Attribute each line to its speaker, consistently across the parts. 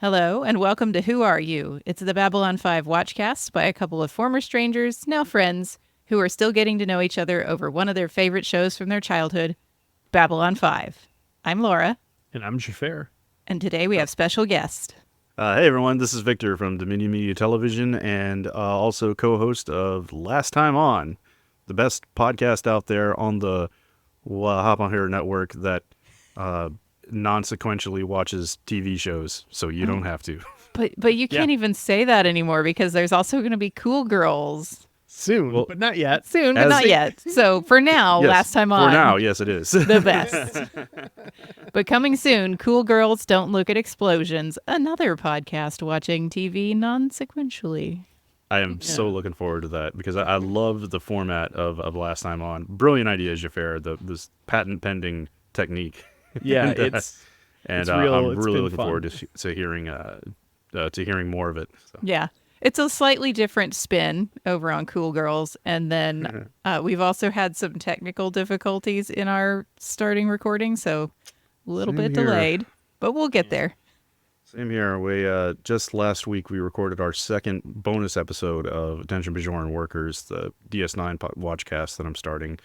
Speaker 1: Hello, and welcome to Who Are You? It's the Babylon 5 Watchcast by a couple of former strangers, now friends, who are still getting to know each other over one of their favorite shows from their childhood, Babylon 5. I'm Laura.
Speaker 2: And I'm Xhafer.
Speaker 1: And today we have special guest.
Speaker 3: Hey everyone, this is Victor from Dominion Media Television and also co-host of Last Time On, the best podcast out there on the Hop On Here network that non-sequentially watches TV shows, so you don't have to.
Speaker 1: But you can't even say that anymore because there's also going to be Cool Girls.
Speaker 2: Soon, but not yet.
Speaker 1: Soon, but not yet. So for now,
Speaker 3: Yes,
Speaker 1: Last Time On.
Speaker 3: For now, yes it is.
Speaker 1: The best. But coming soon, Cool Girls Don't Look at Explosions, another podcast watching TV non-sequentially.
Speaker 3: I am so looking forward to that because I love the format of Last Time On. Brilliant idea, Xhafer, this patent-pending technique.
Speaker 2: Yeah,
Speaker 3: and,
Speaker 2: it's real.
Speaker 3: I'm
Speaker 2: It's
Speaker 3: really
Speaker 2: been
Speaker 3: looking
Speaker 2: fun.
Speaker 3: forward to hearing more of it. So.
Speaker 1: Yeah. It's a slightly different spin over on Cool Girls. And then we've also had some technical difficulties in our starting recording, so a little
Speaker 3: Same
Speaker 1: bit
Speaker 3: here.
Speaker 1: delayed, but we'll get there.
Speaker 3: Same here. We just last week we recorded our second bonus episode of Attention Bajoran Workers, the DS9 watchcast that I'm starting,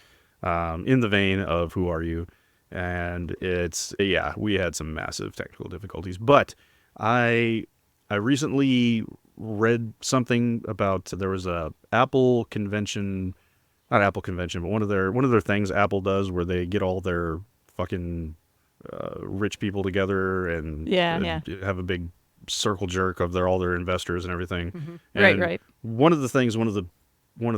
Speaker 3: in the vein of Who Are You? And we had some massive technical difficulties, but I recently read something about there was a Apple convention, not Apple convention, but one of their things Apple does where they get all their fucking rich people together and have a big circle jerk of all their investors and everything.
Speaker 1: Mm-hmm.
Speaker 3: And
Speaker 1: Right.
Speaker 3: one of the things one of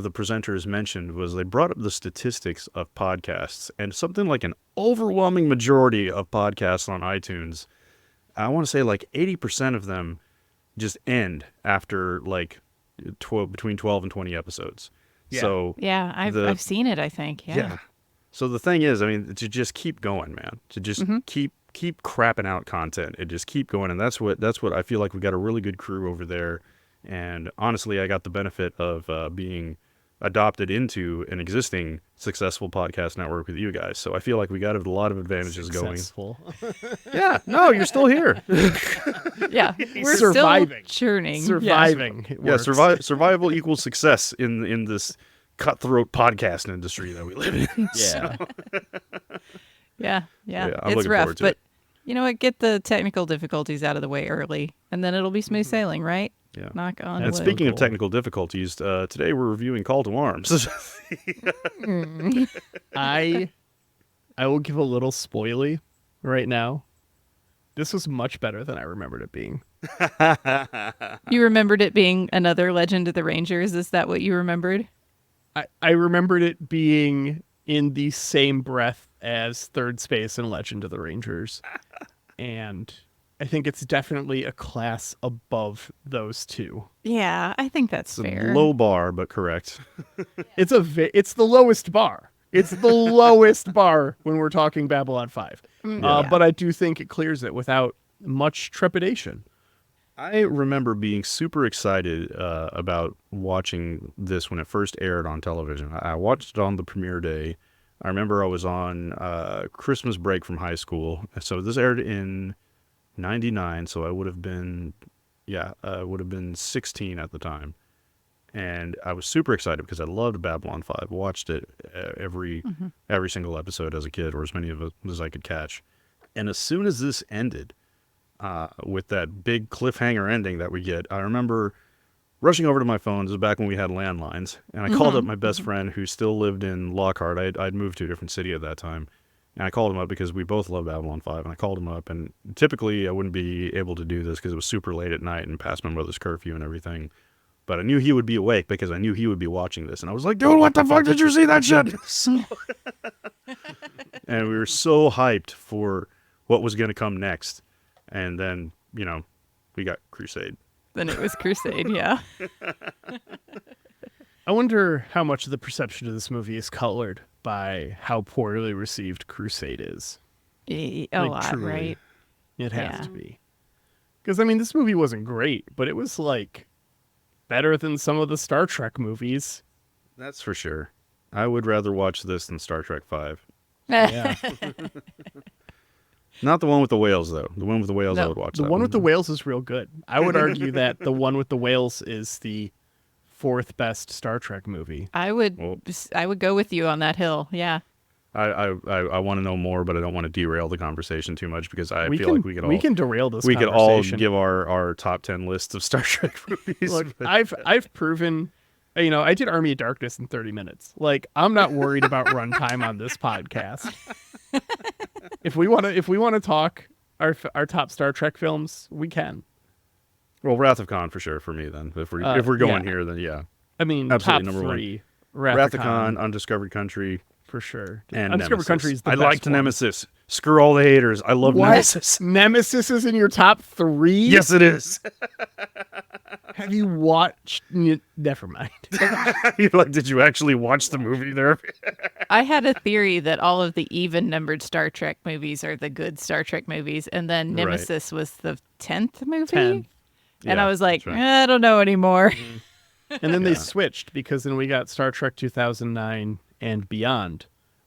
Speaker 3: the presenters mentioned was they brought up the statistics of podcasts, and something like an overwhelming majority of podcasts on iTunes, I want to say like 80% of them just end after like between 12 and 20 episodes.
Speaker 2: Yeah.
Speaker 3: So
Speaker 1: Yeah, I've seen it, I think. Yeah.
Speaker 3: So the thing is, I mean, to just keep going, man, to just keep crapping out content and just keep going. And that's what I feel like we got a really good crew over there. And honestly, I got the benefit of being adopted into an existing successful podcast network with you guys. So I feel like we got a lot of advantages
Speaker 2: Successful.
Speaker 3: going. Yeah, no, you're still here.
Speaker 1: Yeah. We're
Speaker 2: Surviving.
Speaker 1: still churning.
Speaker 2: Surviving. It
Speaker 3: Yeah,
Speaker 2: works.
Speaker 3: survival equals success in this cutthroat podcast industry that we live in.
Speaker 2: Yeah.
Speaker 1: Yeah.
Speaker 3: I'm
Speaker 1: It's
Speaker 3: looking
Speaker 1: rough,
Speaker 3: forward to
Speaker 1: but
Speaker 3: it.
Speaker 1: you know what? Get the technical difficulties out of the way early, and then it'll be smooth sailing, right?
Speaker 3: Yeah.
Speaker 1: Knock on
Speaker 3: And
Speaker 1: wood.
Speaker 3: speaking of
Speaker 2: Cool.
Speaker 3: technical difficulties, today we're reviewing Call to Arms.
Speaker 2: I will give a little spoily right now. This was much better than I remembered it being.
Speaker 1: You remembered it being another Legend of the Rangers? Is that what you remembered?
Speaker 2: I remembered it being in the same breath as Third Space and Legend of the Rangers. And I think it's definitely a class above those two.
Speaker 1: Yeah, I think that's
Speaker 3: It's
Speaker 1: fair.
Speaker 3: a low bar, but correct.
Speaker 2: It's the lowest bar. It's the lowest bar when we're talking Babylon 5.
Speaker 1: Yeah.
Speaker 2: But I do think it clears it without much trepidation.
Speaker 3: I remember being super excited about watching this when it first aired on television. I watched it on the premiere day. I remember I was on Christmas break from high school. So this aired in 99, so I would have been 16 at the time. And I was super excited because I loved Babylon 5. Watched it every single episode as a kid, or as many of it as I could catch. And as soon as this ended, with that big cliffhanger ending that we get, I remember rushing over to my phone. This was back when we had landlines, and I called up my best friend who still lived in Lockhart. I'd moved to a different city at that time, and I called him up because we both love Babylon 5, and I called him up, and typically I wouldn't be able to do this because it was super late at night and past my mother's curfew and everything, but I knew he would be awake because I knew he would be watching this, and I was like, dude, what the fuck, did you see that shit? And we were so hyped for what was going to come next. And then, we got Crusade.
Speaker 1: Then it was Crusade, yeah.
Speaker 2: I wonder how much of the perception of this movie is colored by how poorly received Crusade is.
Speaker 1: A
Speaker 2: Like,
Speaker 1: lot,
Speaker 2: truly.
Speaker 1: right?
Speaker 2: It has
Speaker 1: Yeah.
Speaker 2: to be. Because, I mean, this movie wasn't great, but it was, like, better than some of the Star Trek movies.
Speaker 3: That's for sure. I would rather watch this than Star Trek 5.
Speaker 2: Yeah.
Speaker 3: Not the one with the whales, though. The one with the whales, I
Speaker 1: No.
Speaker 3: would watch.
Speaker 2: The
Speaker 3: that
Speaker 2: one with the whales is real good. I would argue that the one with the whales is the fourth best Star Trek movie.
Speaker 1: I would go with you on that hill. Yeah.
Speaker 3: I want to know more, but I don't want to derail the conversation too much because I feel like
Speaker 2: we can derail this.
Speaker 3: we could all
Speaker 2: conversation.
Speaker 3: give our top 10 lists of Star Trek movies.
Speaker 2: Look, I've proven, I did Army of Darkness in 30 minutes. Like, I'm not worried about runtime on this podcast. If we want to talk our top Star Trek films, we can.
Speaker 3: Well, Wrath of Khan for sure for me then. If we're going here, then yeah.
Speaker 2: I mean,
Speaker 3: Absolutely,
Speaker 2: top
Speaker 3: number one.
Speaker 2: three.
Speaker 3: Wrath of Khan, Undiscovered Country,
Speaker 2: for sure.
Speaker 3: and
Speaker 2: Undiscovered
Speaker 3: Nemesis.
Speaker 2: Country is the
Speaker 3: I
Speaker 2: best
Speaker 3: liked
Speaker 2: one.
Speaker 3: Nemesis. Screw all the haters. I love
Speaker 2: What?
Speaker 3: Nemesis.
Speaker 2: Nemesis is in your top three?
Speaker 3: Yes, it is.
Speaker 2: Have you watched? Never mind.
Speaker 3: You're like, did you actually watch the movie there?
Speaker 1: I had a theory that all of the even-numbered Star Trek movies are the good Star Trek movies, and then
Speaker 3: Right.
Speaker 1: Nemesis was the 10th movie.
Speaker 2: 10.
Speaker 1: And
Speaker 3: Yeah,
Speaker 1: I was like,
Speaker 3: that's right.
Speaker 1: I don't know anymore.
Speaker 2: And then they switched because then we got Star Trek 2009 and Beyond,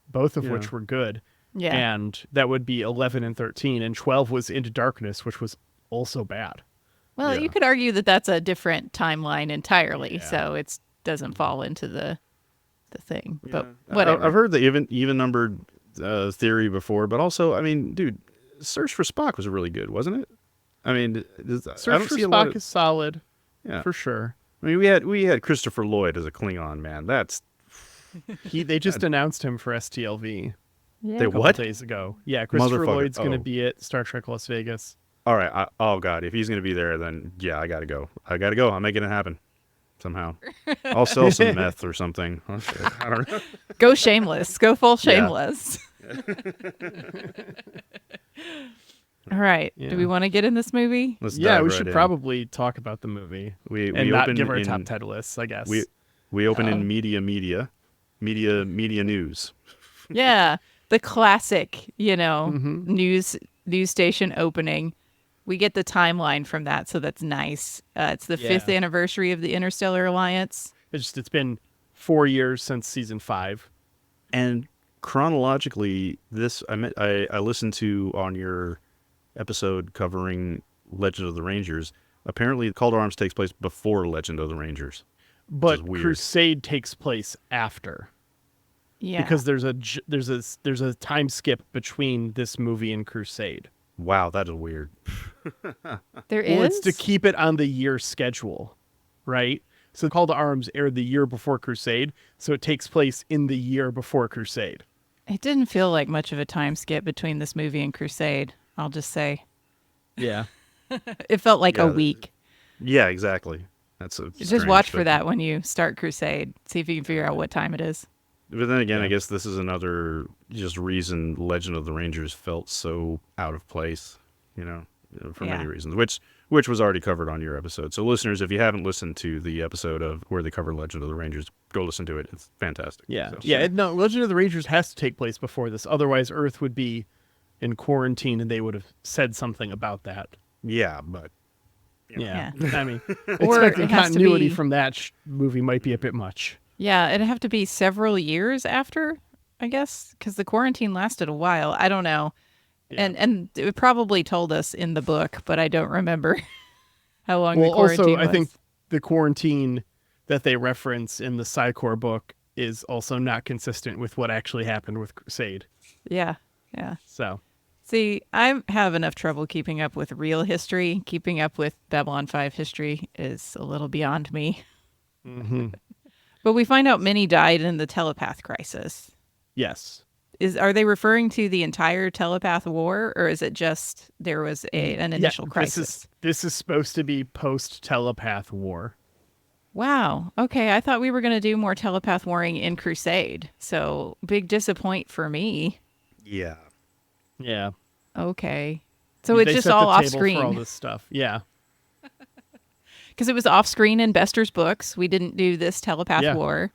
Speaker 2: both of
Speaker 3: Yeah.
Speaker 2: which were good.
Speaker 1: Yeah.
Speaker 2: And that would be 11 and 13. And 12 was Into Darkness, which was also bad.
Speaker 1: Well,
Speaker 3: Yeah.
Speaker 1: you could argue that that's a different timeline entirely,
Speaker 2: Yeah.
Speaker 1: so it doesn't fall into the thing. But
Speaker 3: Yeah.
Speaker 1: whatever.
Speaker 3: I've heard the even numbered theory before, but also, I mean, dude, Search for Spock was really good, wasn't it? I mean, I
Speaker 2: Search
Speaker 3: don't
Speaker 2: for
Speaker 3: see a lot
Speaker 2: Spock
Speaker 3: of,
Speaker 2: is solid,
Speaker 3: yeah.
Speaker 2: for sure.
Speaker 3: I mean, we had Christopher Lloyd as a Klingon, man. That's
Speaker 2: They just announced him for STLV
Speaker 1: Yeah.
Speaker 3: They
Speaker 2: a couple
Speaker 3: what?
Speaker 2: days ago. Yeah, Christopher
Speaker 3: Motherfucker.
Speaker 2: Lloyd's going to
Speaker 3: Oh.
Speaker 2: be at Star Trek Las Vegas.
Speaker 3: All right. Oh God, if he's gonna be there, then yeah, I gotta go. I'm making it happen somehow. I'll sell some meth or something. I don't know.
Speaker 1: Go shameless. Go full
Speaker 3: Yeah.
Speaker 1: shameless. All right.
Speaker 2: Yeah.
Speaker 1: Do we want to get in this movie?
Speaker 3: Let's
Speaker 2: Yeah,
Speaker 3: dive
Speaker 2: we
Speaker 3: right
Speaker 2: should
Speaker 3: in.
Speaker 2: probably talk about the movie
Speaker 3: we
Speaker 2: and not
Speaker 3: open
Speaker 2: give our
Speaker 3: in,
Speaker 2: top 10 lists, I guess.
Speaker 3: we open
Speaker 1: Oh.
Speaker 3: in media news.
Speaker 1: Yeah. The classic,
Speaker 2: Mhm.
Speaker 1: news station opening. We get the timeline from that, so that's nice. It's the 5th
Speaker 2: Yeah.
Speaker 1: anniversary of the Interstellar Alliance.
Speaker 2: It's been 4 years since season 5.
Speaker 3: And chronologically, I listened to on your episode covering Legend of the Rangers. Apparently, Call to Arms takes place before Legend of the Rangers.
Speaker 2: But
Speaker 3: is weird.
Speaker 2: Crusade takes place after.
Speaker 1: Yeah.
Speaker 2: Because there's a time skip between this movie and Crusade.
Speaker 3: Wow, that is weird.
Speaker 1: there
Speaker 2: Well,
Speaker 1: is.
Speaker 2: it's to keep it on the year schedule, right? So Call to Arms aired the year before Crusade, so it takes place in the year before Crusade.
Speaker 1: It didn't feel like much of a time skip between this movie and Crusade, I'll just say.
Speaker 2: Yeah.
Speaker 1: It felt like a
Speaker 3: Yeah,
Speaker 1: week.
Speaker 3: Yeah, exactly. That's a
Speaker 1: Just
Speaker 3: strange
Speaker 1: watch for
Speaker 3: thing.
Speaker 1: that when you start Crusade. See if you can figure out what time it is.
Speaker 3: But then again, I
Speaker 2: Yeah.
Speaker 3: guess this is another just reason Legend of the Rangers felt so out of place, for
Speaker 1: Yeah.
Speaker 3: many reasons, which was already covered on your episode. So listeners, if you haven't listened to the episode of where they cover Legend of the Rangers, go listen to it. It's fantastic.
Speaker 2: Yeah.
Speaker 3: So-
Speaker 2: Yeah. No, Legend of the Rangers has to take place before this. Otherwise, Earth would be in quarantine and they would have said something about that.
Speaker 3: Yeah, but
Speaker 2: Yeah.
Speaker 1: Yeah.
Speaker 2: I mean,
Speaker 1: Or
Speaker 2: expecting
Speaker 1: it has to
Speaker 2: continuity
Speaker 1: be-
Speaker 2: from that movie might be a bit much.
Speaker 1: Yeah, it'd have to be several years after, I guess, because the quarantine lasted a while. I don't know.
Speaker 2: Yeah.
Speaker 1: And it probably told us in the book, but I don't remember how long the
Speaker 2: Well,
Speaker 1: quarantine
Speaker 2: also,
Speaker 1: was.
Speaker 2: I think the quarantine that they reference in the Psychor book is also not consistent with what actually happened with Crusade.
Speaker 1: Yeah, yeah.
Speaker 2: So,
Speaker 1: See, I have enough trouble keeping up with real history. Keeping up with Babylon 5 history is a little beyond me.
Speaker 2: mhm.
Speaker 1: But we find out many died in the telepath crisis.
Speaker 2: Yes.
Speaker 1: Are they referring to the entire telepath war, or is it just there was an initial
Speaker 2: Yeah,
Speaker 1: crisis?
Speaker 2: This is supposed to be post-telepath war.
Speaker 1: Wow. Okay, I thought we were going to do more telepath warring in Crusade. So big disappoint for me.
Speaker 3: yeah.
Speaker 2: Yeah.
Speaker 1: Okay. So it's
Speaker 2: They
Speaker 1: just
Speaker 2: set
Speaker 1: all
Speaker 2: the
Speaker 1: off
Speaker 2: table for all
Speaker 1: screen
Speaker 2: this stuff. Yeah.
Speaker 1: because it was off screen in Bester's books. We didn't do this telepath
Speaker 2: Yeah.
Speaker 1: war.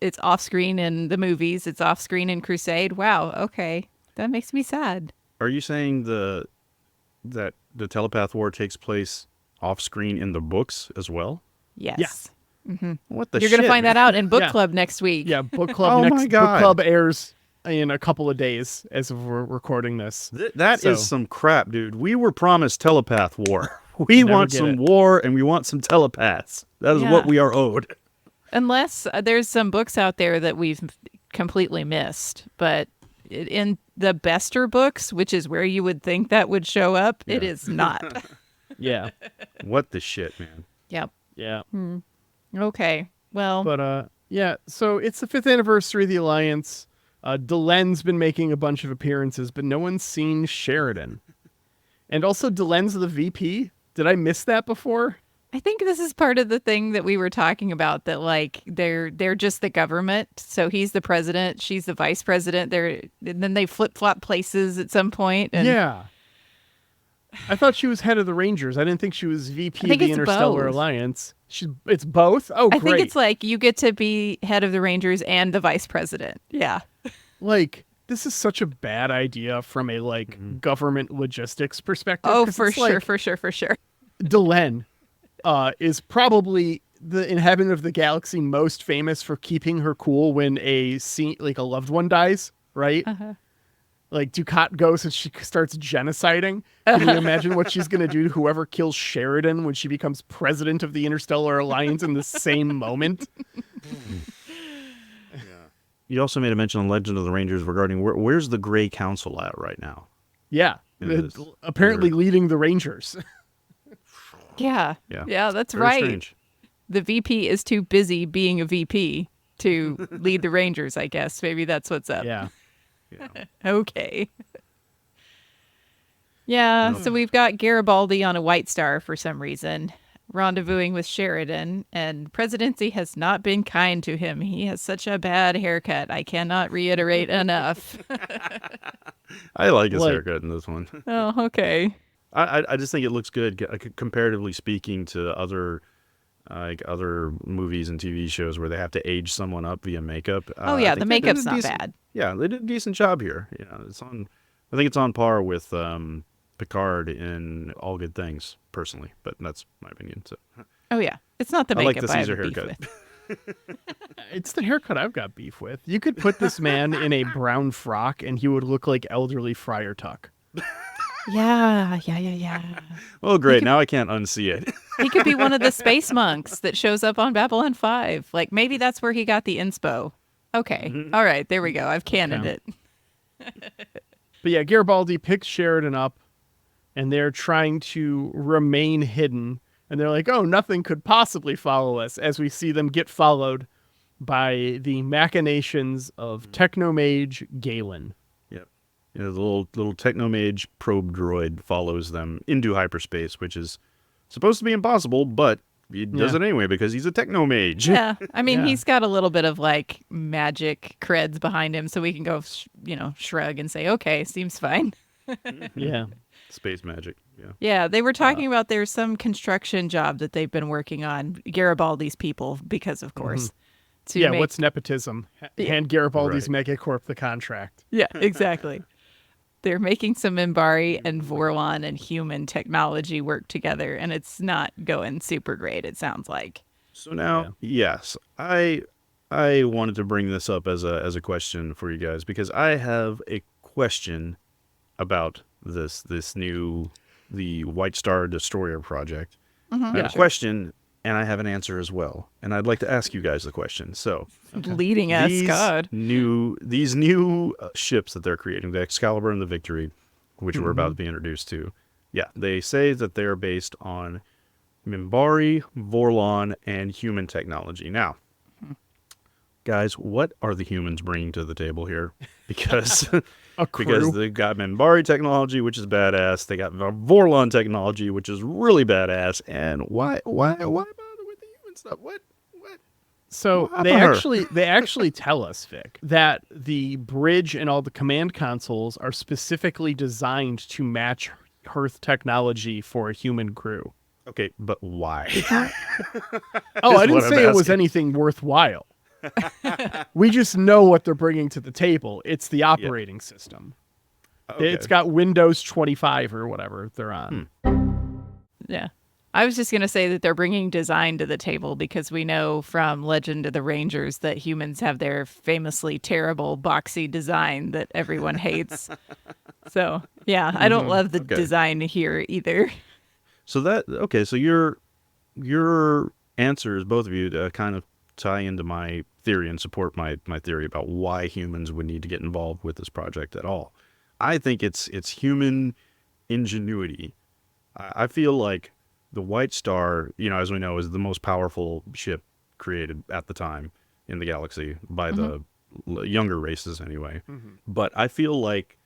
Speaker 1: It's off screen in the movies. It's off screen in Crusade. Wow. Okay, that makes me sad.
Speaker 3: Are you saying that the telepath war takes place off screen in the books as well?
Speaker 1: Yes.
Speaker 3: What the
Speaker 1: You're
Speaker 3: shit?
Speaker 1: going to find that out in book
Speaker 2: Yeah.
Speaker 1: club next week.
Speaker 2: Yeah, book club
Speaker 3: Oh
Speaker 2: next
Speaker 3: my
Speaker 2: book
Speaker 3: God.
Speaker 2: club airs in a couple of days as of we're recording this.
Speaker 3: That
Speaker 2: So-
Speaker 3: is some crap, dude. We were promised telepath war. We
Speaker 2: Never
Speaker 3: want
Speaker 2: get
Speaker 3: some
Speaker 2: it.
Speaker 3: war, and we want some telepaths. That is
Speaker 1: Yeah.
Speaker 3: what we are owed.
Speaker 1: Unless there's some books out there that we've completely missed, but in the Bester books, which is where you would think that would show up, it is not.
Speaker 2: Yeah.
Speaker 3: What the shit, man?
Speaker 1: Yep.
Speaker 2: Yeah.
Speaker 1: Okay. Well,
Speaker 2: But yeah, so it's the 5th anniversary of the Alliance. Delen's been making a bunch of appearances, but no one's seen Sheridan. And also Delen's the VP. Did I miss that before?
Speaker 1: I think this is part of the thing that we were talking about, that like they're just the government. So he's the president, she's the vice president. And then they flip-flop places at some point. And
Speaker 2: Yeah. I thought she was head of the Rangers. I didn't think she was VP
Speaker 1: I think
Speaker 2: of the
Speaker 1: it's
Speaker 2: Interstellar
Speaker 1: both.
Speaker 2: Alliance. It's both? Oh,
Speaker 1: I
Speaker 2: great.
Speaker 1: think it's like you get to be head of the Rangers and the vice president. Yeah.
Speaker 2: Like, this is such a bad idea from a, like, government logistics perspective.
Speaker 1: Oh,
Speaker 2: 'cause
Speaker 1: for
Speaker 2: it's
Speaker 1: sure,
Speaker 2: like,
Speaker 1: for sure, for sure.
Speaker 2: Delenn is probably the inhabitant of the galaxy most famous for keeping her cool when a loved one dies, right? Like Ducat goes and she starts genociding. Can you imagine what she's going to do to whoever kills Sheridan when she becomes president of the Interstellar Alliance in the same moment?
Speaker 3: You also made a mention on Legend of the Rangers regarding where's the Grey Council at right now?
Speaker 2: Yeah.
Speaker 3: It is
Speaker 2: Apparently
Speaker 3: weird.
Speaker 2: leading the Rangers.
Speaker 1: Yeah.
Speaker 3: Yeah.
Speaker 1: Yeah, that's
Speaker 3: Very
Speaker 1: right.
Speaker 3: strange.
Speaker 1: The VP is too busy being a VP to lead the Rangers, I guess. Maybe that's what's up.
Speaker 2: Yeah.
Speaker 3: Yeah.
Speaker 1: Okay. Yeah, so we've got Garibaldi on a White Star for some reason, rendezvousing with Sheridan, and presidency has not been kind to him. He has such a bad haircut. I cannot reiterate enough.
Speaker 3: I like his
Speaker 2: Like-
Speaker 3: haircut in this one.
Speaker 1: Oh, okay.
Speaker 3: I just think it looks good, comparatively speaking to other movies and TV shows where they have to age someone up via makeup.
Speaker 1: Oh, yeah,
Speaker 3: I
Speaker 1: the
Speaker 3: think they did
Speaker 1: makeup's
Speaker 3: a
Speaker 1: not
Speaker 3: decent-
Speaker 1: bad.
Speaker 3: Yeah, they did a decent job here. You know, I think it's on par with Picard in All Good Things, personally, but that's my opinion. So
Speaker 1: Oh, yeah. It's not the
Speaker 3: I like
Speaker 1: makeup
Speaker 3: the
Speaker 1: I have
Speaker 3: Caesar
Speaker 1: beef
Speaker 3: haircut.
Speaker 1: with.
Speaker 2: It's the haircut I've got beef with. You could put this man in a brown frock and he would look like elderly Friar Tuck.
Speaker 1: Yeah.
Speaker 3: Well, great. Now I can't unsee it.
Speaker 1: He could be one of the space monks that shows up on Babylon 5. Like, maybe that's where he got the inspo. Okay. All right. There we go. I've cannoned
Speaker 2: Okay.
Speaker 1: it.
Speaker 2: But yeah, Garibaldi picks Sheridan up and they're trying to remain hidden. And they're like, oh, nothing could possibly follow us, as we see them get followed by the machinations of Technomage Galen.
Speaker 3: Yep. You know, the little technomage probe droid follows them into hyperspace, which is supposed to be impossible, but he does
Speaker 2: Yeah.
Speaker 3: it anyway because he's a technomage.
Speaker 1: Yeah. I mean,
Speaker 2: Yeah.
Speaker 1: he's got a little bit of like magic creds behind him, so we can go, shrug and say, okay, seems fine.
Speaker 2: Yeah.
Speaker 3: Space magic. Yeah.
Speaker 1: Yeah. They were talking about there's some construction job that they've been working on, Garibaldi's people, because of course. To
Speaker 2: Yeah,
Speaker 1: make-
Speaker 2: what's nepotism? Hand Garibaldi's Megacorp the contract.
Speaker 1: Yeah, exactly. They're making some Minbari and Vorlon and human technology work together, and it's not going super great, it sounds like.
Speaker 3: So now, yes, I wanted to bring this up as a question for you guys because I have a question about the White Star Destroyer project. I have a question, and I have an answer as well, and I'd like to ask you guys the question. So,
Speaker 1: Leading us, God.
Speaker 3: these new ships that they're creating, the Excalibur and the Victory, which we're about to be introduced to, yeah, they say that they're based on Minbari, Vorlon, and human technology. Now, guys, what are the humans bringing to the table here? Because
Speaker 2: A crew.
Speaker 3: because they've got Minbari technology, which is badass. They got Vorlon technology, which is really badass. And why bother with the human stuff? What?
Speaker 2: So
Speaker 3: What
Speaker 2: they
Speaker 3: happened?
Speaker 2: actually tell us, Vic, that the bridge and all the command consoles are specifically designed to match Earth technology for a human crew.
Speaker 3: Okay, but why?
Speaker 2: Oh, I
Speaker 3: Is
Speaker 2: didn't
Speaker 3: what I'm
Speaker 2: say it was
Speaker 3: asking.
Speaker 2: anything worthwhile. We just know what they're bringing to the table. It's the operating system.
Speaker 3: Okay.
Speaker 2: It's got Windows 25 or whatever they're on.
Speaker 1: Yeah. I was just going to say that they're bringing design to the table because we know from Legend of the Rangers that humans have their famously terrible boxy design that everyone hates. So, yeah, I don't love the
Speaker 3: Okay.
Speaker 1: design here either.
Speaker 3: So your answers, both of you, kind of tie into my theory and support my theory about why humans would need to get involved with this project at all. I think it's human ingenuity. I feel like the White Star, as we know, is the most powerful ship created at the time in the galaxy by the younger races anyway. But I feel like,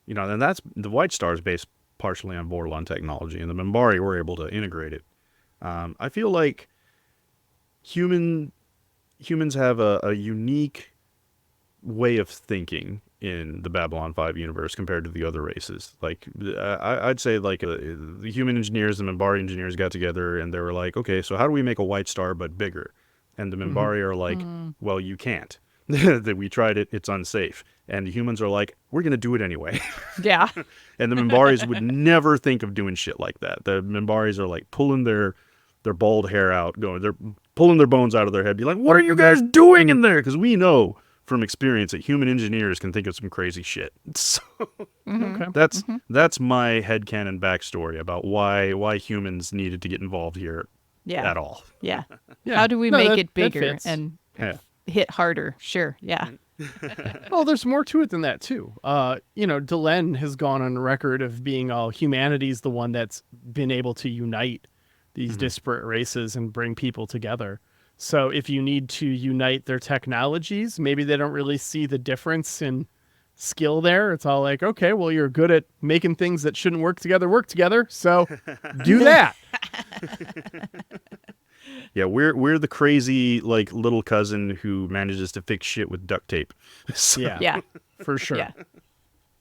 Speaker 3: and that's the White Star is based partially on Vorlon technology, and the Minbari were able to integrate it. I feel like humans have a unique way of thinking in the Babylon 5 universe compared to the other races. Like, I'd say like the human engineers and Minbari engineers got together and they were like, okay, so how do we make a White Star but bigger? And the Minbari are like, well, you can't. That we tried it, it's unsafe. And the humans are like, we're going to do it anyway.
Speaker 1: Yeah.
Speaker 3: And the Minbaris would never think of doing shit like that. The Minbaris are like pulling their bald hair out, they're pulling their bones out of their head, be like, what are you guys doing in there? Because we know from experience that human engineers can think of some crazy shit. So
Speaker 2: Okay.
Speaker 3: that's my headcanon backstory about why humans needed to get involved here
Speaker 1: Yeah.
Speaker 3: at all.
Speaker 1: Yeah.
Speaker 2: Yeah.
Speaker 1: How do we
Speaker 2: No,
Speaker 1: make
Speaker 2: that-
Speaker 1: it
Speaker 2: that
Speaker 1: bigger
Speaker 2: fits.
Speaker 1: and
Speaker 3: Yeah.
Speaker 1: hit harder? Sure. Yeah.
Speaker 2: Well, there's more to it than that too. Delenn has gone on record of being all humanity's the one that's been able to unite these disparate races and bring people together. So if you need to unite their technologies, maybe they don't really see the difference in skill there. It's all like, okay, well, you're good at making things that shouldn't work together. So do that.
Speaker 3: Yeah, we're the crazy like little cousin who manages to fix shit with duct tape. So-
Speaker 2: Yeah,
Speaker 1: Yeah.
Speaker 2: for sure.
Speaker 1: Yeah.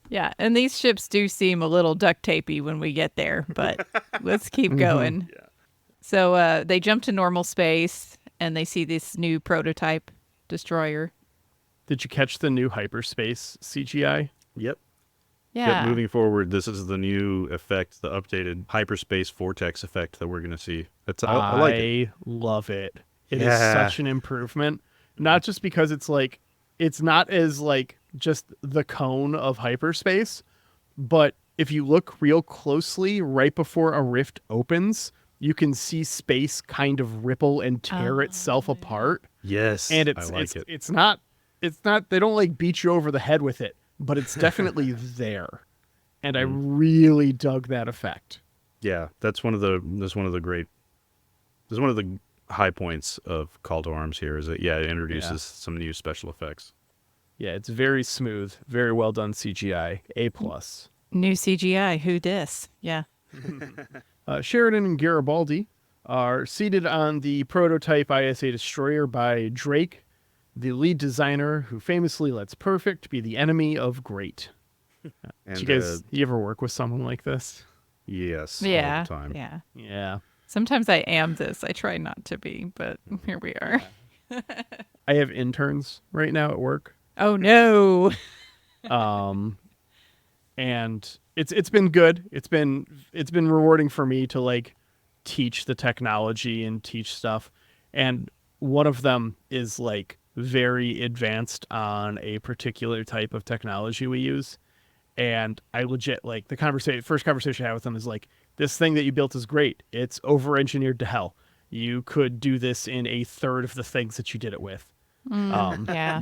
Speaker 1: Yeah. And these ships do seem a little duct tapey when we get there, but let's keep going.
Speaker 3: Yeah.
Speaker 1: So they jump to normal space and they see this new prototype destroyer.
Speaker 2: Did you catch the new hyperspace CGI?
Speaker 3: Yep.
Speaker 1: Yeah.
Speaker 3: Yep, moving forward, this is the new effect, the updated hyperspace vortex effect that we're going to see. I like it.
Speaker 2: I love it. It is
Speaker 3: Yeah.
Speaker 2: such an improvement. Not just because it's like, it's not as like just the cone of hyperspace, but if you look real closely right before a rift opens, you can see space kind of ripple and tear itself apart.
Speaker 3: Yes,
Speaker 2: And
Speaker 3: I like it.
Speaker 2: it's not, they don't like beat you over the head with it, but it's definitely there. And I really dug that effect.
Speaker 3: Yeah, that's one of the high points of Call to Arms here is that it introduces some new special effects.
Speaker 2: Yeah, it's very smooth, very well done CGI, A+.
Speaker 1: New CGI. Who dis? Yeah.
Speaker 2: Sheridan and Garibaldi are seated on the prototype ISA destroyer by Drake, the lead designer who famously lets perfect be the enemy of great.
Speaker 3: And
Speaker 2: You ever work with someone like this?
Speaker 3: yes,
Speaker 1: Yeah.
Speaker 3: all the time.
Speaker 1: Yeah.
Speaker 2: Yeah.
Speaker 1: Sometimes I am this. I try not to be, but here we are.
Speaker 2: I have interns right now at work.
Speaker 1: Oh no.
Speaker 2: And it's been good. It's been rewarding for me to like teach the technology and teach stuff. And one of them is like very advanced on a particular type of technology we use. And I legit like first conversation I had with them is like, this thing that you built is great. It's over-engineered to hell. You could do this in a third of the things that you did it with.
Speaker 1: Yeah.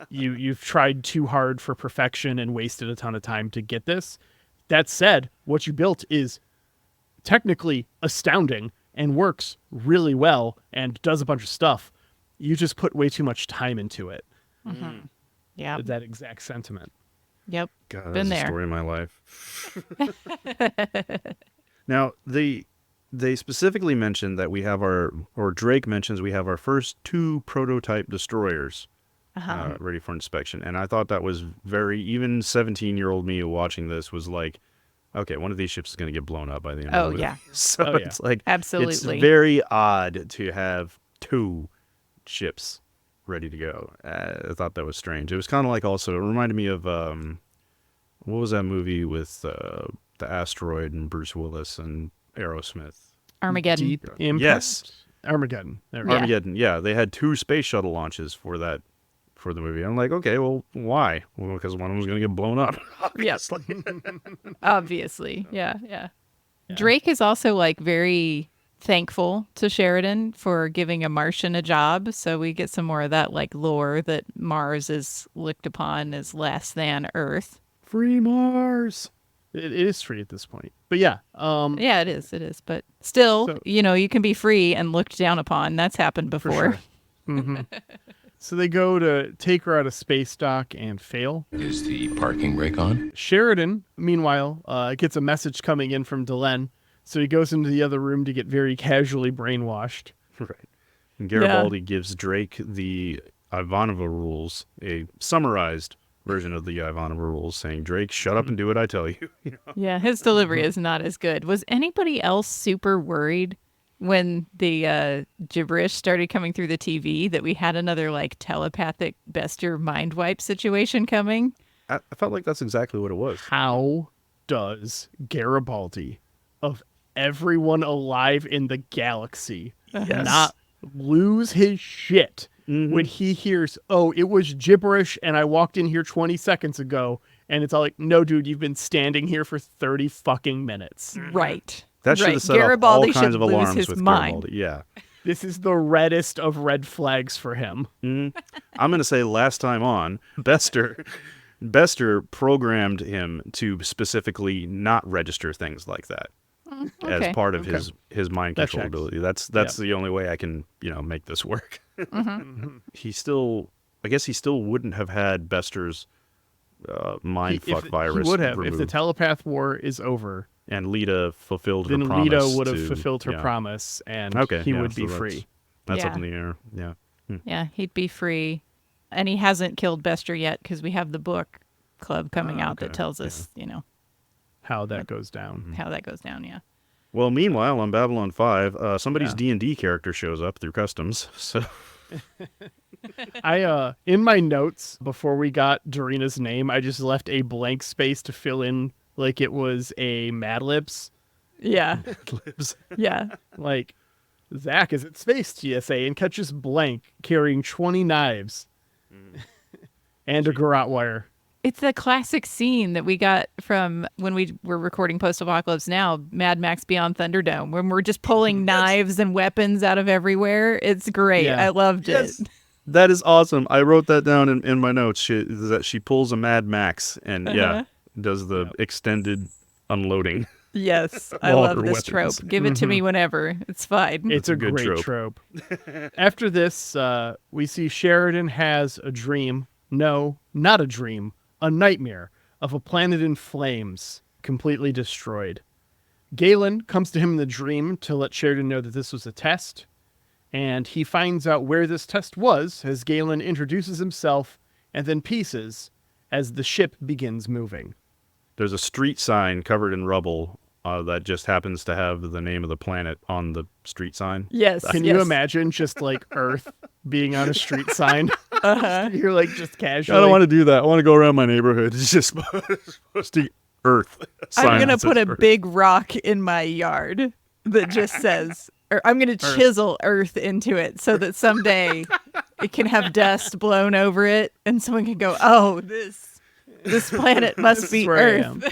Speaker 2: You've tried too hard for perfection and wasted a ton of time to get this. That said, what you built is technically astounding and works really well and does a bunch of stuff. You just put way too much time into it.
Speaker 1: Yeah.
Speaker 2: That exact sentiment.
Speaker 1: Yep.
Speaker 3: God,
Speaker 1: Been
Speaker 3: that's
Speaker 1: there.
Speaker 3: the story of my life. Now, they specifically mentioned that Drake mentions we have our first 2 prototype destroyers ready for inspection. And I thought that was even 17-year-old me watching this was like, okay, one of these ships is going to get blown up by the end
Speaker 1: Oh,
Speaker 3: of the movie.
Speaker 1: yeah.
Speaker 3: So
Speaker 2: Oh, yeah.
Speaker 3: it's like,
Speaker 1: Absolutely.
Speaker 3: it's very odd to have 2 ships ready to go. I thought that was strange. It was kind of like also, it reminded me of, what was that movie with the asteroid and Bruce Willis and Aerosmith?
Speaker 1: Armageddon.
Speaker 2: Deep Impact?
Speaker 3: Yes.
Speaker 2: Armageddon. There we go.
Speaker 1: Yeah.
Speaker 3: Armageddon. Yeah, they had 2 space shuttle launches for the movie. I'm like, okay, well, why? Well, because one of them was going to get blown up.
Speaker 1: Yes. Obviously. Yeah. Drake is also like very thankful to Sheridan for giving a Martian a job. So we get some more of that like lore that Mars is looked upon as less than Earth.
Speaker 2: Free Mars. It is free at this point. But yeah.
Speaker 1: Yeah, it is. It is. But still,
Speaker 2: So-
Speaker 1: you can be free and looked down upon. That's happened before.
Speaker 2: sure. So they go to take her out of space dock and fail.
Speaker 4: Is the parking brake on?
Speaker 2: Sheridan, meanwhile, gets a message coming in from Delenn. So he goes into the other room to get very casually brainwashed.
Speaker 3: Right. And Garibaldi gives Drake the Ivanova rules, a summarized version of the Ivanova rules, saying, Drake, shut up and do what I tell you.
Speaker 1: Yeah, his delivery is not as good. Was anybody else super worried when the gibberish started coming through the TV that we had another like telepathic Bester mind wipe situation coming?
Speaker 3: I felt like that's exactly what it was.
Speaker 2: How does Garibaldi, of everyone alive in the galaxy, not lose his shit when he hears, oh, it was gibberish and I walked in here 20 seconds ago, and it's all like, no, dude, you've been standing here for 30 fucking minutes.
Speaker 1: Right.
Speaker 3: That should
Speaker 1: right.
Speaker 3: have set
Speaker 1: Garibaldi
Speaker 3: up all kinds
Speaker 1: should
Speaker 3: of
Speaker 1: lose
Speaker 3: alarms
Speaker 1: his
Speaker 3: with
Speaker 1: mind.
Speaker 3: Garibaldi. Yeah.
Speaker 2: This is the reddest of red flags for him.
Speaker 3: I'm going to say last time on, Bester programmed him to specifically not register things like that
Speaker 1: Okay.
Speaker 3: as part of his mind
Speaker 2: That
Speaker 3: control
Speaker 2: checks.
Speaker 3: ability. That's the only way I can, make this work. He still wouldn't have had Bester's mind fuck virus
Speaker 2: He would have.
Speaker 3: removed.
Speaker 2: If the telepath war is over,
Speaker 3: and Lita fulfilled
Speaker 2: then
Speaker 3: her promise.
Speaker 2: Lita would have
Speaker 3: to-
Speaker 2: fulfilled her
Speaker 3: yeah.
Speaker 2: promise, and
Speaker 3: Okay,
Speaker 2: he
Speaker 3: yeah,
Speaker 2: would
Speaker 3: so
Speaker 2: be
Speaker 3: that's-
Speaker 2: free.
Speaker 3: That's
Speaker 1: Yeah.
Speaker 3: up in the air. Yeah.
Speaker 1: Yeah, he'd be free. And he hasn't killed Bester yet because we have the book club coming out that
Speaker 3: okay.
Speaker 1: tells us,
Speaker 2: How that goes down.
Speaker 1: how that goes down. Yeah.
Speaker 3: Well, meanwhile, on Babylon 5, somebody's
Speaker 2: Yeah.
Speaker 3: D&D character shows up through customs. So
Speaker 2: I in my notes before we got Dorina's name, I just left a blank space to fill in like it was a Mad Libs.
Speaker 1: Yeah. Yeah.
Speaker 2: Like, Zach is at Space TSA and catches blank carrying 20 knives and a garrote wire.
Speaker 1: It's a classic scene that we got from when we were recording Post Apocalypse Now, Mad Max Beyond Thunderdome, when we're just pulling knives and weapons out of everywhere. It's great.
Speaker 2: Yeah.
Speaker 1: I loved it.
Speaker 3: that is awesome. I wrote that down in my notes. She pulls a Mad Max and does the extended unloading.
Speaker 1: Yes. I
Speaker 3: All
Speaker 1: love
Speaker 3: her
Speaker 1: this
Speaker 3: weapons.
Speaker 1: trope. Give it to me whenever. It's fine.
Speaker 2: It's a
Speaker 3: good
Speaker 2: great trope. After this, we see Sheridan has a dream. No, not a dream. A nightmare of a planet in flames, completely destroyed. Galen comes to him in the dream to let Sheridan know that this was a test, and he finds out where this test was as Galen introduces himself and then pieces as the ship begins moving.
Speaker 3: There's a street sign covered in rubble that just happens to have the name of the planet on the street sign.
Speaker 1: Yes.
Speaker 2: Can you imagine just like Earth being on a street sign? You're like just casually.
Speaker 3: I don't want to do that. I want to go around my neighborhood. It's just supposed to be Earth.
Speaker 1: I'm
Speaker 3: Sign
Speaker 1: going to
Speaker 3: that says
Speaker 1: put a
Speaker 3: Earth.
Speaker 1: big rock in my yard that just says, or I'm going to chisel Earth into it so that someday it can have dust blown over it and someone can go, oh, this planet must
Speaker 2: This
Speaker 1: be
Speaker 2: is where I
Speaker 1: Earth.
Speaker 2: am.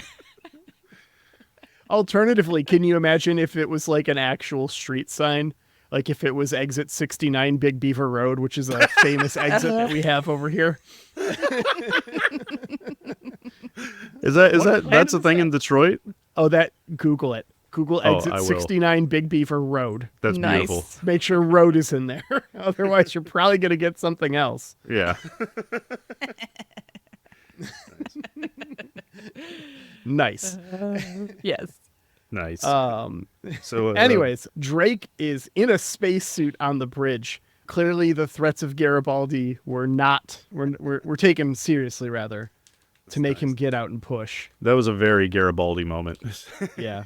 Speaker 2: Alternatively, can you imagine if it was like an actual street sign? Like if it was exit 69 Big Beaver Road, which is a famous exit that we have over here.
Speaker 3: That's a thing in Detroit?
Speaker 2: Oh, Google it. Google
Speaker 3: Oh,
Speaker 2: exit
Speaker 3: I will.
Speaker 2: 69 Big Beaver Road.
Speaker 3: That's
Speaker 1: Nice.
Speaker 3: beautiful.
Speaker 2: Make sure road is in there. Otherwise, you're probably going to get something else.
Speaker 3: Yeah.
Speaker 2: Nice.
Speaker 1: Yes.
Speaker 3: Nice.
Speaker 2: Um,
Speaker 3: So
Speaker 2: anyways, Drake is in a spacesuit on the bridge. Clearly, the threats of Garibaldi were taken seriously, rather, to make him get out and push.
Speaker 3: that was a very Garibaldi moment.
Speaker 2: Yeah.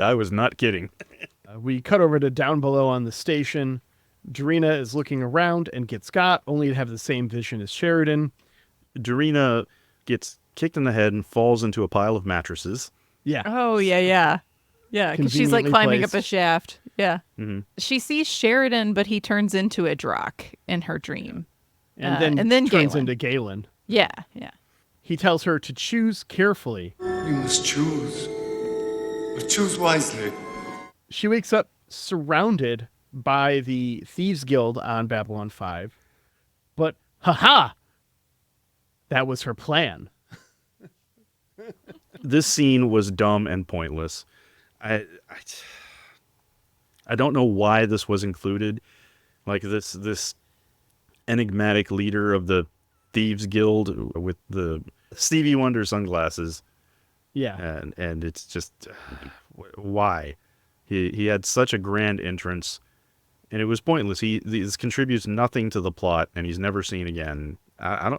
Speaker 3: I was not kidding.
Speaker 2: We cut over to down below on the station. Dorina is looking around and gets got, only to have the same vision as Sheridan.
Speaker 3: Dorina gets kicked in the head and falls into a pile of mattresses.
Speaker 2: Yeah.
Speaker 1: Oh, yeah, yeah. Yeah, because she's like climbing up a
Speaker 2: placed.
Speaker 1: shaft. Yeah.
Speaker 3: Mm-hmm.
Speaker 1: She sees Sheridan, but he turns into a Drock in her dream.
Speaker 2: And then turns
Speaker 1: Galen.
Speaker 2: into Galen.
Speaker 1: Yeah, yeah.
Speaker 2: He tells her to choose carefully.
Speaker 5: You must choose. But choose wisely.
Speaker 2: She wakes up surrounded by the Thieves Guild on Babylon 5. But, haha! That was her plan.
Speaker 3: This scene was dumb and pointless. I don't know why this was included. Like this enigmatic leader of the Thieves Guild with the Stevie Wonder sunglasses.
Speaker 2: Yeah.
Speaker 3: And it's just why he had such a grand entrance, and it was pointless. This contributes nothing to the plot, and he's never seen again. I